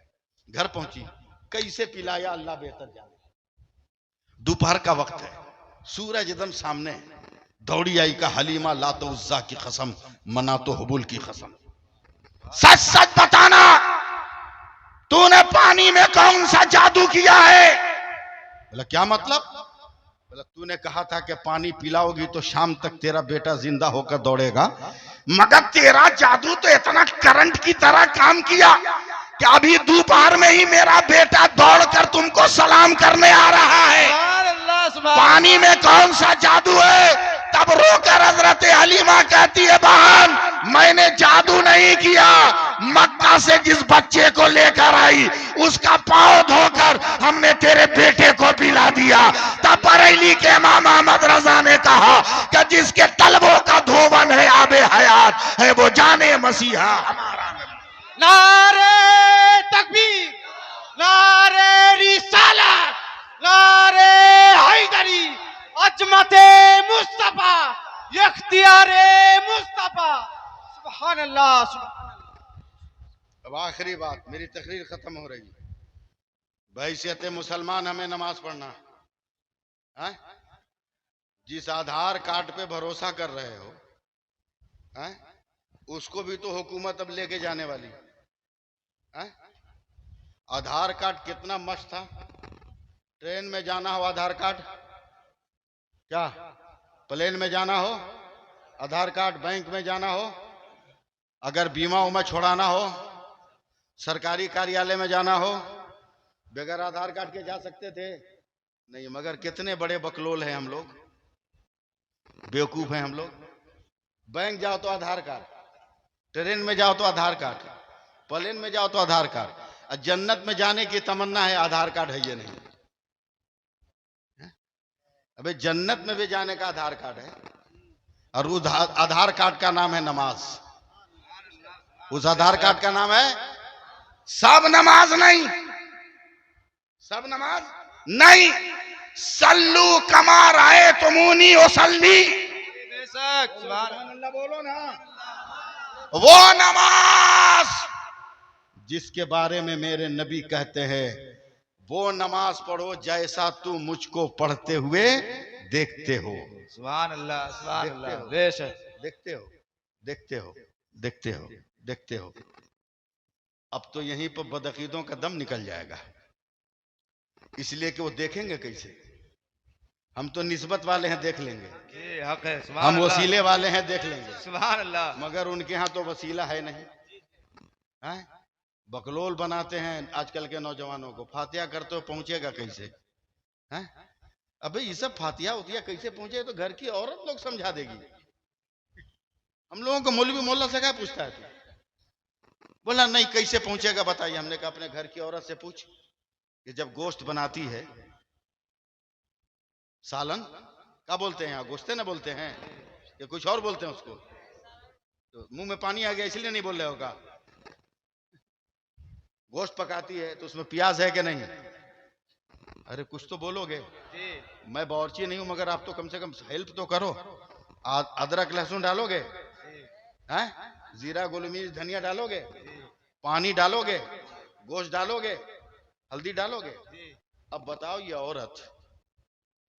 Speaker 1: घर पहुंची, कैसे पिलाया अल्लाह बेहतर जाने। दोपहर का वक्त है, सूरज एकदम सामने है। दौड़ी आई का हलीमा, ला तो उज्जा की कसम, मना तो हुबुल की कसम, सच सच बताना तूने पानी में कौन सा जादू किया है? बोला क्या मतलब? बोला तूने कहा था कि पानी पिलाओगी तो शाम तक तेरा बेटा जिंदा होकर दौड़ेगा, मगर तेरा जादू तो इतना करंट की तरह काम किया कि अभी दोपहर में ही मेरा बेटा दौड़कर तुमको सलाम करने आ रहा है। पानी में कौन सा जादू है? तब रोकर हजरत हलीमा कहती है, बहन मैंने जादू नहीं किया, मक्का से जिस बच्चे को लेकर आई उसका पांव धोकर हमने तेरे बेटे को पिला दिया। तब बरेली के इमाम अहमद रजा ने कहा कि जिसके तलबों का धोवन है आबे हयात है, वो जाने मसीहा हमारा।
Speaker 2: नारे तकबीर, नारे रिसालत, नारे हैदरी, अजमते मुस्तफा, इख्तियारे मुस्तफा। सुभान अल्लाह, सुभान अल्लाह।
Speaker 1: अब आखिरी बात, मेरी तकरीर खत्म हो रही है। बहैसियत मुसलमान हमें नमाज पढ़ना है। जिस आधार कार्ड पे भरोसा कर रहे हो है? उसको भी तो हुकूमत अब लेके जाने वाली है। आधार कार्ड कितना मस्त था। ट्रेन में जाना हो आधार कार्ड, क्या प्लेन में जाना हो आधार कार्ड, बैंक में जाना हो, अगर बीमा उमा छोड़ाना हो, सरकारी कार्यालय में जाना हो, बगैर आधार कार्ड के जा सकते थे? नहीं। मगर कितने बड़े बकलोल हैं हम लोग, बेवकूफ हैं हम लोग। बैंक जाओ तो आधार कार्ड, ट्रेन में जाओ तो आधार कार्ड, प्लेन में जाओ तो आधार कार्ड। जन्नत में जाने की तमन्ना है, आधार कार्ड है ये नहीं। अबे जन्नत में भी जाने का आधार कार्ड है, और उस आधार कार्ड का नाम है नमाज। उस आधार कार्ड का नाम है, सब नमाज नहीं, सब नमाज नहीं। सल्लू कमा राए तुमूनी ओसल्ली, बोलो ना। वो नमाज जिसके बारे में मेरे नबी कहते हैं, वो नमाज पढ़ो जैसा तू मुझको पढ़ते हुए देखते हो।
Speaker 2: सुभान अल्लाह, सुभान अल्लाह।
Speaker 1: देखते हो, देखते हो, देखते हो, देखते हो। अब तो यहीं पर बदअकीदों का दम निकल जाएगा, इसलिए कि वो देखेंगे कैसे। हम तो निस्बत वाले हैं, देख लेंगे।
Speaker 2: हक है,
Speaker 1: हम वसीले वाले हैं, देख लेंगे।
Speaker 2: सुभान अल्लाह।
Speaker 1: मगर उनके यहाँ तो वसीला है नहीं है? बकलोल बनाते हैं आजकल के नौजवानों को। फातिहा करते हो पहुंचेगा कैसे है? अबे ये सब फातिहा उतिया कैसे पहुंचे, तो घर की औरत लोग समझा देगी। हम लोगों को मौलवी मोहल्ला से क्या पूछता है? बोला नहीं कैसे पहुंचेगा बताइए। हमने कहा अपने घर की औरत से पूछ कि जब गोश्त बनाती है, सालन क्या बोलते हैं यहाँ, गोश्ते ना बोलते हैं, या कुछ और बोलते हैं उसको? तो मुंह में पानी आ गया इसलिए नहीं बोल रहे होगा। गोश्त पकाती है तो उसमें प्याज है कि नहीं? अरे कुछ तो बोलोगे। मैं बावर्ची नहीं हूं मगर आप तो कम से कम हेल्प तो करो। अदरक लहसुन डालोगे हैं? जीरा गोलमिर्च धनिया डालोगे, पानी डालोगे, गोश्त डालोगे, हल्दी डालोगे। अब बताओ ये औरत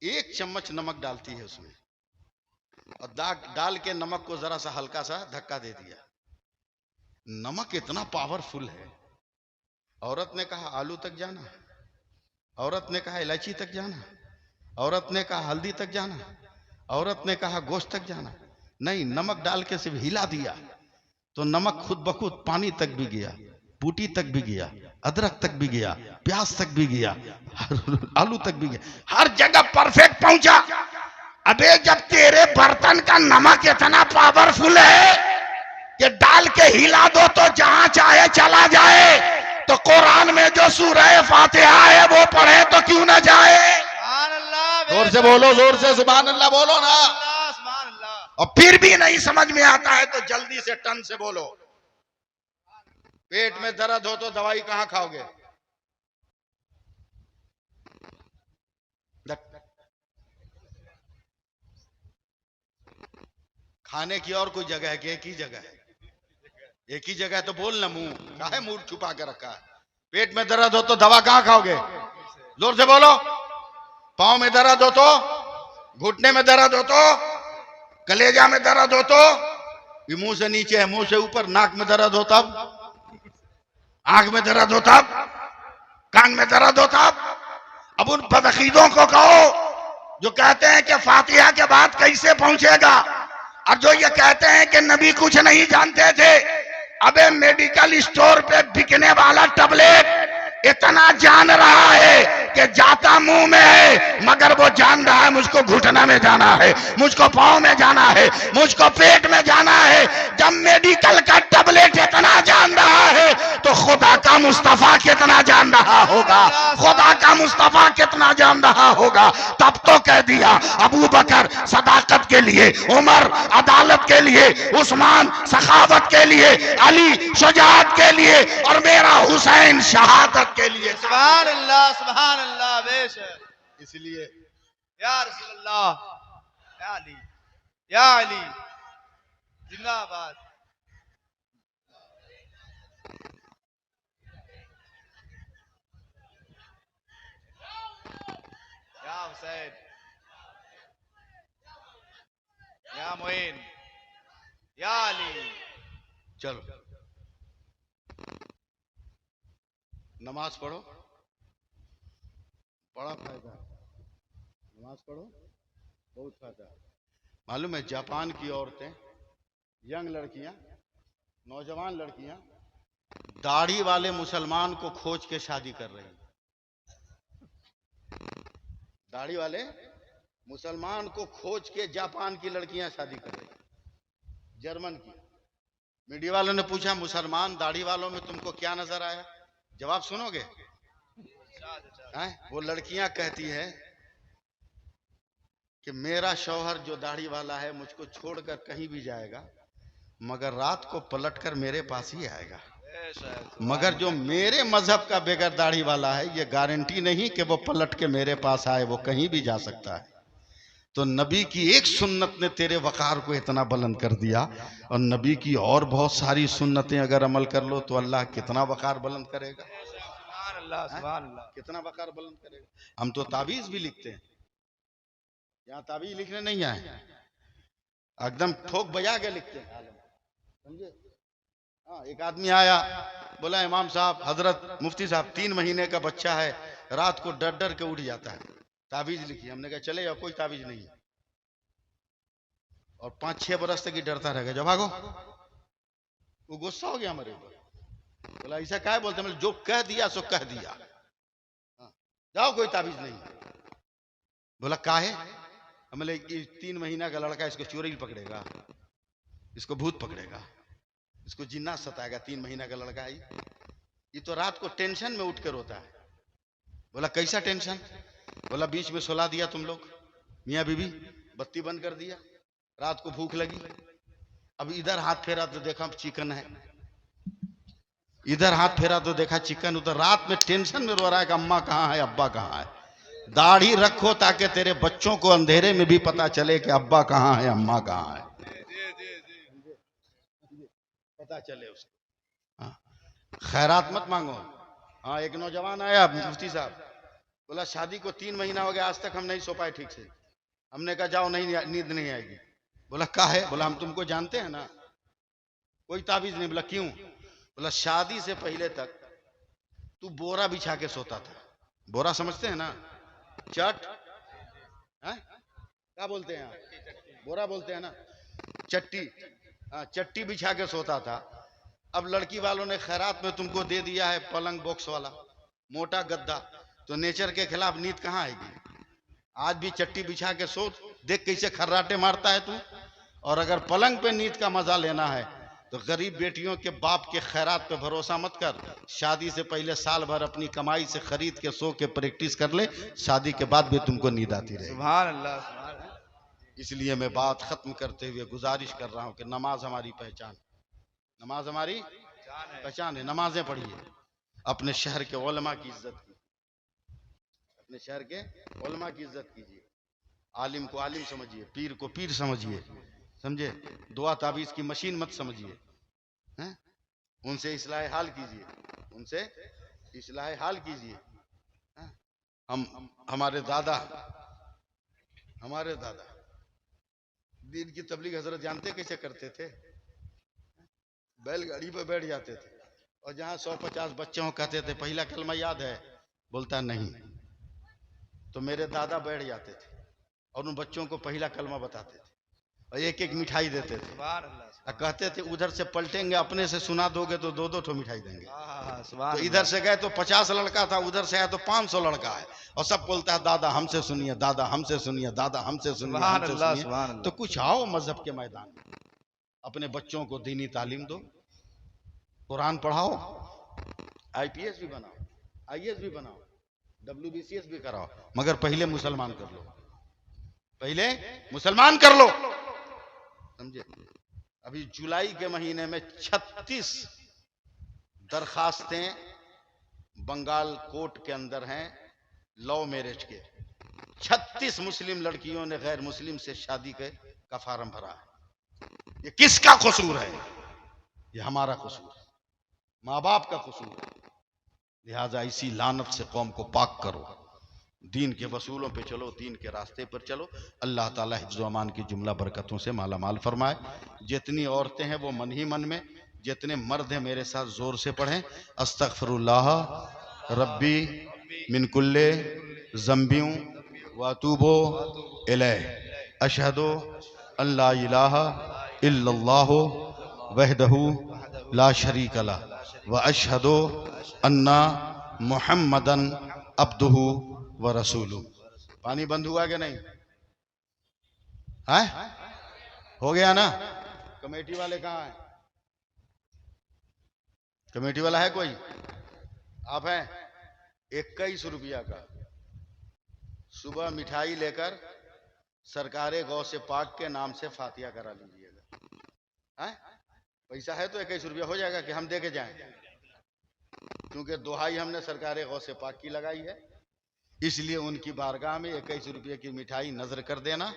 Speaker 1: 1 चम्मच नमक डालती है उसमें और डाल के नमक को जरा सा हल्का सा धक्का दे दिया। नमक इतना पावरफुल है। औरत ने कहा आलू तक जाना, औरत ने कहा इलायची तक जाना, औरत ने कहा हल्दी तक जाना, औरत ने कहा गोश्त तक जाना। नहीं, नमक डाल के सिर्फ हिला दिया तो नमक खुद ब खुद पानी तक भी गया, बूटी तक भी गया, अदरक तक भी गया, प्याज तक भी गया, आलू तक भी गया, हर जगह परफेक्ट पहुंचा। अबे जब तेरे बर्तन का नमक इतना पावरफुल है कि डाल के हिला दो तो जहां चाहे चला जाए, तो कुरान में जो सूरह फातिहा है वो पढ़े तो क्यों ना जाए? जोर से बोलो, जोर से सुभान अल्लाह बोलो ना। और फिर भी नहीं समझ में आता है तो जल्दी से टन से बोलो। पेट में दर्द हो तो दवाई कहां खाओगे? खाने की और कोई जगह है कि एक ही जगह है? एक ही जगह है तो बोल ना, मुंह काहे मुंह छुपा के रखा है? पेट में दर्द हो तो दवा कहां खाओगे? जोर से बोलो। पांव में दर्द हो तो, घुटने में दर्द हो तो, कलेजा में दर्द हो तो, ये मुंह से नीचे है, मुंह से ऊपर, नाक में दर्द हो तब, आंख में दर्द हो तब, कान में दर्द हो तब। अब उन बदअकीदों को कहो जो कहते हैं कि फातिहा के बाद कैसे पहुंचेगा, और जो ये कहते हैं कि नबी कुछ नहीं जानते थे। अबे मेडिकल स्टोर पे बिकने वाला टैबलेट इतना जान रहा है कि जाता मुंह में है, मगर वो जान रहा है मुझको घुटना में जाना है, मुझको पांव में जाना है, मुझको पेट में जाना है। जब मेडिकल का टैबलेट इतना जान रहा है तो खुदा का मुस्तफा कितना जान रहा होगा, खुदा का मुस्तफा कितना जान रहा होगा। तब तो कह दिया अबू बकर सदाकत के लिए, उमर अदालत के लिए, उस्मान सखावत के लिए, अली शुजाअत के लिए, और मेरा हुसैन शहादत के लिए।
Speaker 2: सुभान अल्लाह, सुभान अल्लाह। बेशक
Speaker 1: इसलिए
Speaker 2: या रसूल अल्लाह, या अली, या अली जिंदाबाद। या हुसैन, या मोइन, या अली।
Speaker 1: चलो नमाज पढ़ो, बड़ा फायदा है। नमाज पढ़ो, बहुत फायदा है। मालूम है जापान की औरतें, यंग लड़कियां, नौजवान लड़कियां दाढ़ी वाले मुसलमान को खोज के शादी कर रही हैं। दाढ़ी वाले मुसलमान को खोज के जापान की लड़कियां शादी कर रही हैं। जर्मन की मीडिया वालों ने पूछा मुसलमान दाढ़ी वालों में तुमको क्या नजर आया? जवाब सुनोगे? वो लड़कियां कहती है कि मेरा शौहर जो दाढ़ी वाला है मुझको छोड़कर कहीं भी जाएगा मगर रात को पलटकर मेरे पास ही आएगा, मगर जो मेरे मजहब का बेगर दाढ़ी वाला है ये गारंटी नहीं कि वो पलट के मेरे पास आए, वो कहीं भी जा सकता है। तो नबी की एक सुन्नत ने तेरे वकार को इतना बुलंद कर दिया, और नबी की और बहुत सारी सुन्नतें अगर अमल कर लो तो अल्लाह कितना वकार बुलंद करेगा,
Speaker 2: सुभान अल्लाह, सुभान अल्लाह।
Speaker 1: कितना वकार बुलंद करेगा। हम तो ताबीज भी लिखते हैं, यहाँ ताबीज लिखने नहीं आए, एकदम ठोक बजा के लिखते हैं, समझे? हाँ, एक आदमी आया, बोला इमाम साहब, हजरत मुफ्ती साहब, 3 महीने का बच्चा है, रात को डर डर के उठ जाता है, ताबीज लिखी। हमने कहा चले या कोई ताबीज नहीं है, और 5-6 बरस तक ही डरता रहेगा, जब भागो। वो गुस्सा हो गया हमारे ऊपर, बोला ऐसा क्या बोलते? मतलब जो कह दिया सो कह दिया, जाओ कोई ताबीज नहीं। बोला काहे? हमने 3 महीना का लड़का, इसको चोरी पकड़ेगा, इसको भूत पकड़ेगा, इसको जिन्ना सताएगा, 3 महीना का लड़का है ये तो रात को टेंशन में उठ कर रोता है। बोला कैसा टेंशन? बोला बीच में सुला दिया तुम लोग, मियाँ बीबी, बत्ती बंद कर दिया, रात को भूख लगी, अब इधर हाथ फेरा तो देखा चिकन है, इधर हाथ फेरा तो देखा चिकन। उधर रात में टेंशन में रो रहा है कि अम्मा कहाँ है, अब्बा कहाँ है। दाढ़ी रखो ताकि तेरे बच्चों को अंधेरे में भी पता चले कि अब्बा कहाँ है, अम्मा कहाँ है, पता चले उसको। खैरात मत मांगो। हाँ, एक नौजवान आया मुफ्ती साहब, बोला शादी को 3 महीना हो गया, आज तक हम नहीं सो पाए ठीक से। हमने कहा जाओ, नहीं नींद नहीं आएगी। बोला क्या है? बोला हम तुमको जानते हैं ना, कोई ताबीज नहीं। बोला क्यों? बोला शादी से पहले तक तू बोरा बिछा के सोता था। बोरा समझते हैं ना, चट है क्या बोलते हैं, बोरा बोलते हैं ना, चट्टी। हाँ, चट्टी बिछा के सोता था। अब लड़की वालों ने खैरात में तुमको दे दिया है पलंग बॉक्स वाला मोटा गद्दा, तो नेचर के खिलाफ नींद कहाँ आएगी? आज भी चट्टी बिछा के सो, देख कैसे खर्राटे मारता है तू। और अगर पलंग पे नींद का मजा लेना है तो गरीब बेटियों के बाप के खैरात पे भरोसा मत कर। शादी से पहले साल भर अपनी कमाई से खरीद के सो के प्रैक्टिस कर ले, शादी के बाद भी तुमको नींद आती रहे।
Speaker 2: सुभान अल्लाह, सुभान अल्लाह।
Speaker 1: इसलिए मैं बात खत्म करते हुए गुजारिश कर रहा हूं कि नमाज हमारी पहचान, नमाज हमारी पहचान है। नमाजें पढ़िए, अपने शहर के उलमा की इज्जत कीजिए, अपने शहर के उलमा की इज्जत कीजिए। आलिम को आलिम समझिए, पीर को पीर समझिए, समझे। दुआ ताबीज की मशीन मत समझिए। उनसे इस्लाह हाल कीजिए, उनसे इस्लाह हाल कीजिए। हमारे दादा दीन की तबलीग हजरत जानते कैसे करते थे? बैलगाड़ी पर बैठ जाते थे और जहां 150 बच्चे हों कहते थे पहला कलमा याद है? बोलता नहीं। तो मेरे दादा बैठ जाते थे और उन बच्चों को पहला कलमा बताते थे और एक एक मिठाई देते थे। और कहते थे उधर से पलटेंगे, अपने से सुना दोगे तो 2-2 ठो मिठाई देंगे। तो इधर से गए तो 50 लड़का था, उधर से आया तो 500 लड़का है और सब बोलता है दादा हमसे सुनिए, दादा हमसे सुनिए, दादा हमसे सुनिए, हमसे सुनिए। तो कुछ आओ मजहब के मैदान में, अपने बच्चों को दीनी तालीम दो, कुरान पढ़ाओ, IPS भी बनाओ, IAS भी बनाओ, WBCS भी कराओ, मगर पहले मुसलमान कर लो, पहले मुसलमान कर लो, समझे। अभी जुलाई के महीने में 36 दरखास्तें बंगाल कोर्ट के अंदर हैं लव मैरिज के। 36 मुस्लिम लड़कियों ने गैर मुस्लिम से शादी का फार्म भरा है। ये किसका कसूर है? ये हमारा कसूर है, माँ बाप का कसूर है। लिहाजा इसी लानत से कौम को पाक करो, दीन के वसूलों पे चलो, दीन के रास्ते पर चलो। अल्लाह ताला हिफ्ज़ व अमान की जुमला बरकतों से माला माल फरमाए। जितनी औरतें हैं वो मन ही मन में, जितने मर्द हैं मेरे साथ जोर से पढ़ें, अस्तगफिरुल्लाह रब्बी मिन कुल्ले ज़ंबियों व अतूबो इलैह, अशहदु अल्ला इलाहा इल्लल्लाहु वहदहु ला शरीक लह व अशहदु अन्ना मुहम्मदन अब्दुहु व रसूलु। पानी बंद हुआ कि नहीं? है? हो गया ना? कमेटी वाले कहाँ हैं? कमेटी वाला है कोई? आप हैं? 21 रुपया का सुबह मिठाई लेकर सरकारे गौ से पाक के नाम से फातिया करा लीजिएगा। पैसा है तो 21 रुपया हो जाएगा कि हम दे के जाएं, क्योंकि दुहाई हमने सरकारे गौ से पाक की लगाई है, इसलिए उनकी बारगाह में 21 रुपये की मिठाई नजर कर देना।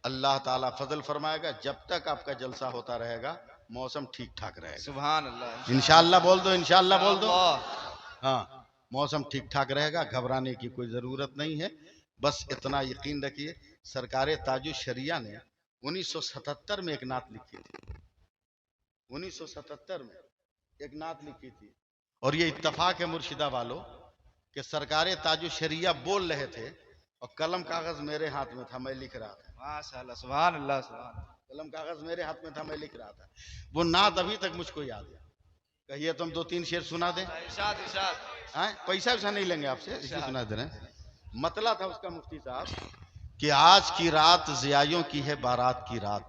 Speaker 1: अल्लाह ताला फजल फरमाएगा। जब तक आपका जलसा होता रहेगा मौसम ठीक ठाक रहेगा।
Speaker 2: सुभान अल्लाह,
Speaker 1: इंशाअल्लाह बोल दो, इंशाअल्लाह बोल दो। हाँ, मौसम ठीक ठाक रहेगा, घबराने की कोई जरूरत नहीं है। बस इतना यकीन रखिए, सरकारे ताजुश शरिया ने 1977 में एक नात लिखी थी, 1977 में एक नात लिखी थी, और ये इत्तफाक है मुर्शिदा वालों कि सरकारे ताजुश शरिया बोल रहे थे और कलम कागज मेरे हाथ में था, मैं लिख रहा था।
Speaker 2: माशाअल्लाह, सुभान अल्लाह, सुभान।
Speaker 1: कलम कागज मेरे हाथ में था, मैं लिख रहा था। वो नात अभी तक मुझको याद है। कहिए तुम 2-3 शेर सुना दें।
Speaker 2: इरशाद, इरशाद।
Speaker 1: पैसा वैसा नहीं लेंगे आपसे, इसलिए सुना दे रहे हैं। मतला था उसका मुफ्ती साहब कि आज की रात ज़ियायों की है बारात की रात,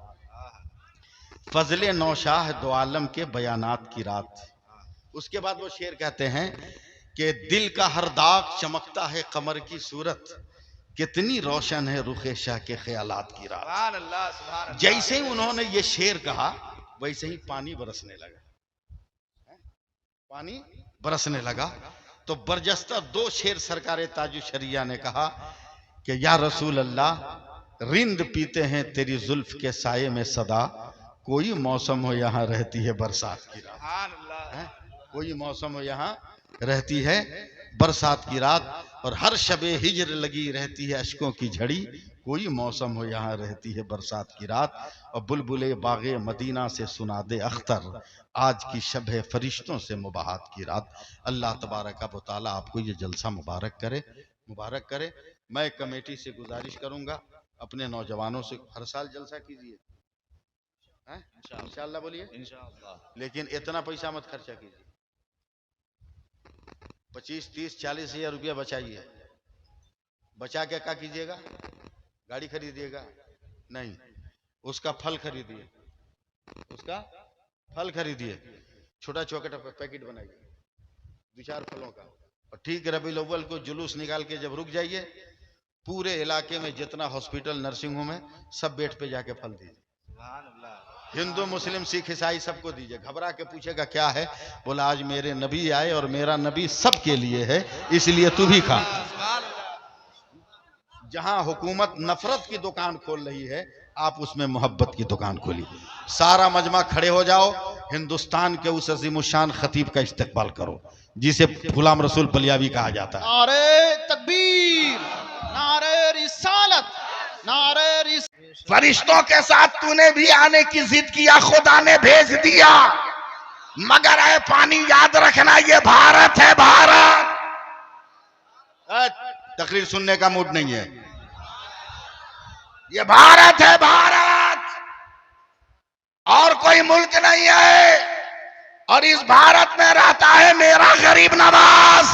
Speaker 1: फजले नौशाह दो आलम के बयानात की रात। उसके बाद वो शेर कहते हैं कि दिल का हर दाग चमकता है कमर की सूरत, कितनी रोशन है रुखे शाह के ख्यालात की रात।
Speaker 2: सुभान अल्लाह, सुभान अल्लाह।
Speaker 1: जैसे ही उन्होंने ये शेर कहा, वैसे ही पानी बरसने लगा, पानी बरसने लगा। तो बरजस्ता 2 शेर सरकार ताजु शरिया ने कहा कि या रसूल अल्लाह, रिंद पीते हैं तेरी जुल्फ के साये में सदा, कोई मौसम हो यहाँ रहती है बरसात की रात।
Speaker 2: सुभान अल्लाह।
Speaker 1: कोई मौसम हो यहाँ रहती है बरसात की रात, और हर शबे हिजर लगी रहती है अश्कों की झड़ी, कोई मौसम हो यहाँ रहती है बरसात की रात। और बुलबुले बागे मदीना से सुना दे अख्तर, आज की शब है फरिश्तों से मुबाहत की रात। अल्लाह तबारक व तआला आपको ये जलसा मुबारक करे, मुबारक करे। मैं कमेटी से गुजारिश करूंगा, अपने नौजवानों से हर साल जलसा कीजिए, इंशाअल्लाह बोलिए इंशाअल्लाह, लेकिन इतना पैसा मत खर्चा कीजिए। 25, 30, 40 हजार रुपया बचाइए। बचा के क्या कीजिएगा? गाड़ी खरीदिएगा? नहीं, उसका फल खरीदिए, उसका फल खरीदिए, छोटा छोटा पैकेट बनाइए 2-4 फलों का। और ठीक रबीउल अव्वल को जुलूस निकाल के जब रुक जाइए, पूरे इलाके में जितना हॉस्पिटल नर्सिंग होम है सब बेड पे जाके फल दीजिए।
Speaker 2: सुभान अल्लाह।
Speaker 1: हिंदू मुस्लिम सिख ईसाई सबको दीजिए। घबरा के पूछेगा क्या है, बोला आज मेरे नबी आए और मेरा नबी सबके लिए है, इसलिए तू भी खा। जहां हुकूमत नफरत की दुकान खोल रही है, आप उसमें मोहब्बत की दुकान खोलिए। सारा मजमा खड़े हो जाओ, हिंदुस्तान के उस अजीमुशान खतीब का इस्तकबाल करो जिसे गुलाम रसूल बलियावी कहा जाता है।
Speaker 3: नारे तकबीर, नारे रिसालत, नारे
Speaker 1: फरिश्तों के साथ तूने भी आने की जिद किया, खुदा ने भेज दिया, मगर है पानी याद रखना, ये भारत है, भारत। तकरीर सुनने का मूड नहीं है, ये भारत है, भारत, और कोई मुल्क नहीं है। और इस भारत में रहता है मेरा गरीब नवाज।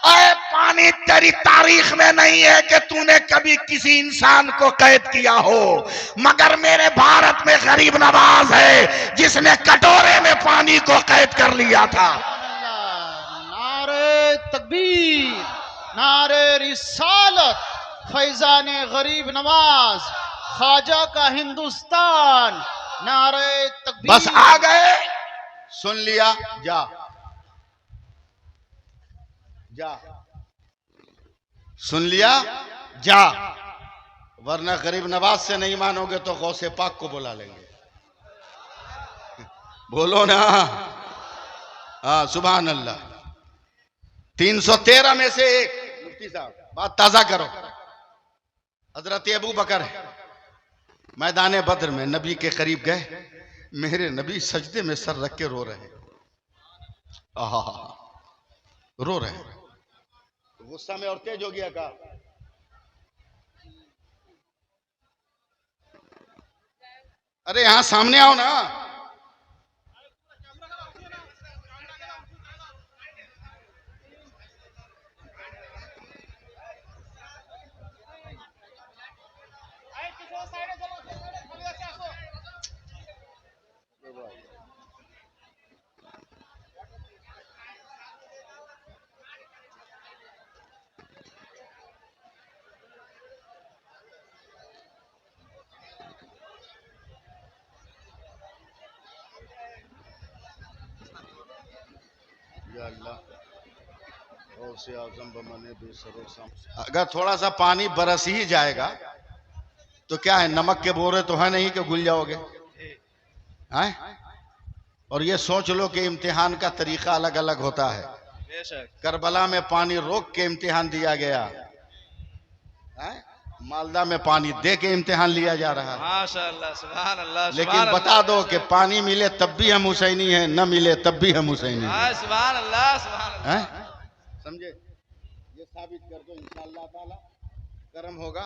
Speaker 1: अरे पानी तेरी तारीख में नहीं है कि तूने कभी किसी इंसान को कैद किया हो, मगर मेरे भारत में गरीब नवाज है जिसने कटोरे में पानी को कैद कर लिया था।
Speaker 3: नारे तकबीर, नारे रिसालत, फैजान गरीब नवाज, ख्वाजा का हिंदुस्तान, नारे तकबीर।
Speaker 1: बस आ गए, सुन लिया, जा जा, सुन लिया, जा, वरना गरीब नवाज से नहीं मानोगे तो गौसे पाक को बुला लेंगे। बोलो ना, हाँ सुभान अल्लाह। 313 में से एक, मुफ्ती साहब बात ताजा करो। हजरत अबू बकर मैदान बद्र में नबी के करीब गए, मेरे नबी सजदे में सर रख के रो रहे हैं, रो रहे हैं। गुस्सा में और तेज हो गया का, अरे यहां सामने आओ ना। अगर थोड़ा सा पानी बरस ही जाएगा तो क्या है, नमक के बोरे तो है नहीं कि घुल जाओगे, हैं? और ये सोच लो कि इम्तिहान का तरीका अलग अलग होता है। करबला में पानी रोक के इम्तिहान दिया गया, हैं? मालदा में पानी दे के इम्तिहान लिया जा रहा है।
Speaker 2: माशाअल्लाह, सुभान अल्लाह।
Speaker 1: लेकिन बता दो कि पानी मिले तब भी हम हुसैनी हैं, न मिले तब भी हम हुसैनी हैं।
Speaker 2: सुभान अल्लाह, सुभान अल्लाह।
Speaker 1: समझे? ये साबित कर दो, इंशाअल्लाह ताला करम होगा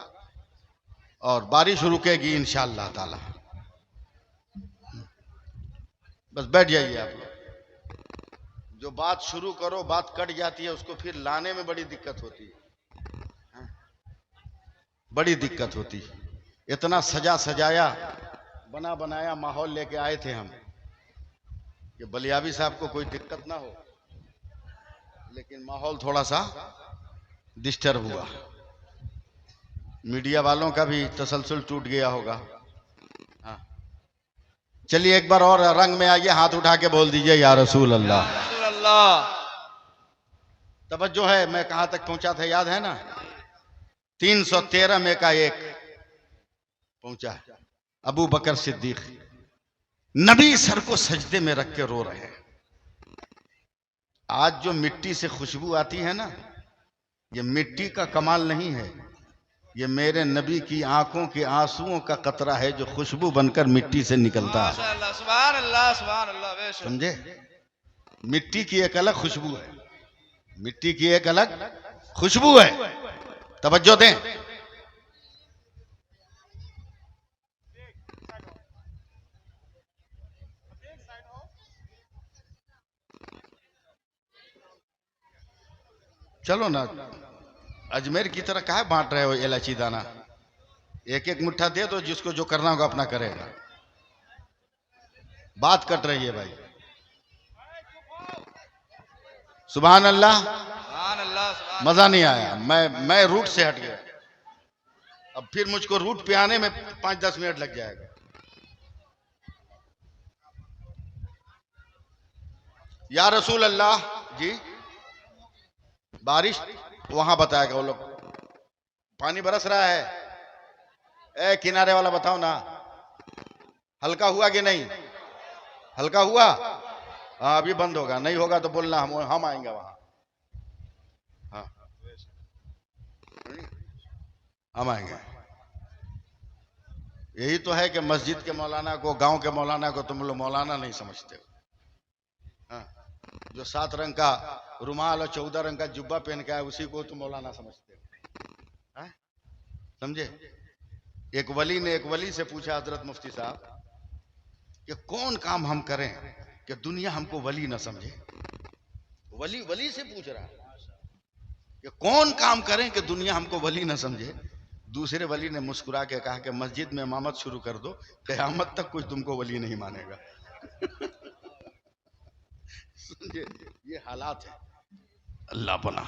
Speaker 1: और बारिश रुकेगी इंशाअल्लाह ताला। बस बैठ जाइए आप लोग। जो बात शुरू करो बात कट जाती है, उसको फिर लाने में बड़ी दिक्कत होती है, बड़ी दिक्कत होती है। इतना सजा सजाया बना बनाया माहौल लेके आए थे हम कि बलियावी साहब को कोई दिक्कत ना हो, लेकिन माहौल थोड़ा सा डिस्टर्ब हुआ। मीडिया वालों का भी तसलसल टूट गया होगा। हाँ,
Speaker 4: चलिए एक बार और रंग में आइए, हाथ उठा के बोल दीजिए या रसूल अल्लाह।
Speaker 2: रसूल अल्लाह।
Speaker 4: तवज्जो है, मैं कहां तक पहुंचा था याद है ना? 313 में का एक पहुंचा है। अबू बकर सिद्दीक नबी सर को सजदे में रख के रो रहे हैं। आज जो मिट्टी से खुशबू आती है ना, ये मिट्टी का कमाल नहीं है, ये मेरे नबी की आंखों के आंसुओं का कतरा है जो खुशबू बनकर मिट्टी से निकलता है।
Speaker 2: माशाअल्लाह, सुभान अल्लाह, सुभान अल्लाह, बेशक।
Speaker 4: समझे? मिट्टी की एक अलग खुशबू है, मिट्टी की एक अलग खुशबू है। तवज्जो दें। चलो ना, अजमेर की तरह काहे बांट रहे हो इलायची दाना? एक एक मुट्ठा दे दो, जिसको जो करना होगा अपना करेगा। बात कट रही है भाई। सुभान अल्लाह,
Speaker 2: सुभान अल्लाह, सुभान
Speaker 4: मजा नहीं आया। मैं रूट से हट गया। अब फिर मुझको रूट पे आने में 5-10 मिनट लग जाएगा। या रसूल अल्लाह जी, बारिश वहां बताएगा वो लोग। पानी बरस रहा है, ए किनारे वाला बताओ ना, हल्का हुआ कि नहीं? हल्का हुआ? हाँ, अभी बंद होगा, नहीं होगा तो बोलना, हम आएंगे वहां। हाँ, हम आएंगे। यही तो है कि मस्जिद के मौलाना को, गांव के मौलाना को तुम लोग मौलाना नहीं समझते हो। हाँ, जो 7 रंग का रुमाल और 14 रंग का जुब्बा पहन के आए, उसी को तुम मौलाना समझते हो। हाँ? समझे? एक वली ने एक वली से पूछा, हजरत मुफ्ती साहब, कि कौन काम हम करें कि दुनिया हमको वली ना समझे? वली से पूछ रहा है कि कौन काम करें कि दुनिया हमको वली ना समझे? दूसरे वली ने मुस्कुरा के कहा कि मस्जिद में इमामत शुरू कर दो, क़यामत तक कोई तुमको वली नहीं मानेगा। समझे? ये हालात है। अल्लाह बना,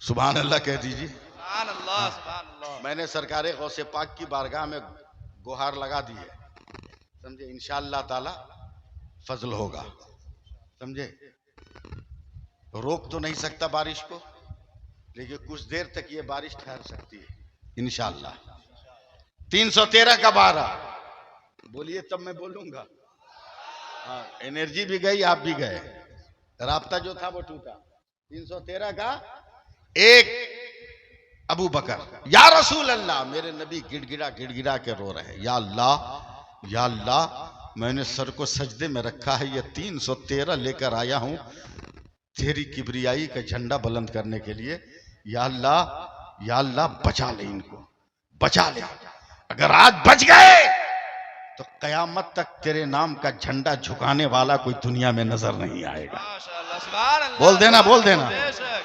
Speaker 4: सुभान अल्लाह कह दीजिए।
Speaker 2: सुभान अल्लाह, सुभान अल्लाह।
Speaker 4: मैंने सरकारे गौसे पाक की बारगाह में गुहार लगा दी है। समझे? इंशाअल्लाह ताला फजल होगा। समझे? रोक तो नहीं सकता बारिश को, लेकिन कुछ देर तक ये बारिश ठहर सकती है इंशाअल्लाह। 313 का 12 बोलिए, तब मैं बोलूंगा। हाँ, एनर्जी भी गई, आप भी गए, राब्ता जो था वो टूटा। 313 का 1 अबू बकर, या रसूल अल्लाह, मेरे नबी गिड़गिड़ा के रो रहे हैं, या अल्लाह, मैंने सर को सजदे में रखा है, ये 313 लेकर आया हूं तेरी किबरियाई का झंडा बुलंद करने के लिए। या अल्लाह बचा ले, इनको बचा ले। अगर आज बच गए तो कयामत तक तेरे नाम का झंडा झुकाने वाला कोई दुनिया में नजर नहीं आएगा।
Speaker 2: माशाअल्लाह, सुभान अल्लाह।
Speaker 4: बोल देना, बोल देना।
Speaker 2: बेशक।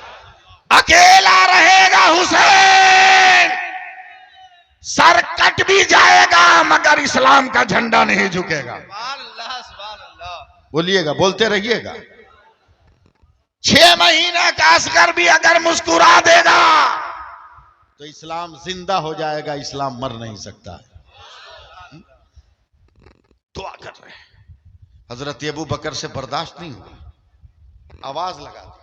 Speaker 1: अकेला रहेगा हुसैन, सर कट भी जाएगा मगर इस्लाम का झंडा नहीं झुकेगा।
Speaker 2: सुभान अल्लाह, सुभान अल्लाह।
Speaker 4: बोलिएगा, बोलते रहिएगा।
Speaker 1: 6 महीने का असगर भी अगर मुस्कुरा देगा
Speaker 4: तो इस्लाम जिंदा हो जाएगा, इस्लाम मर नहीं सकता है। दुआ कर रहे हैं, हजरत अबू बकर से बर्दाश्त नहीं हुआ, आवाज लगा दी।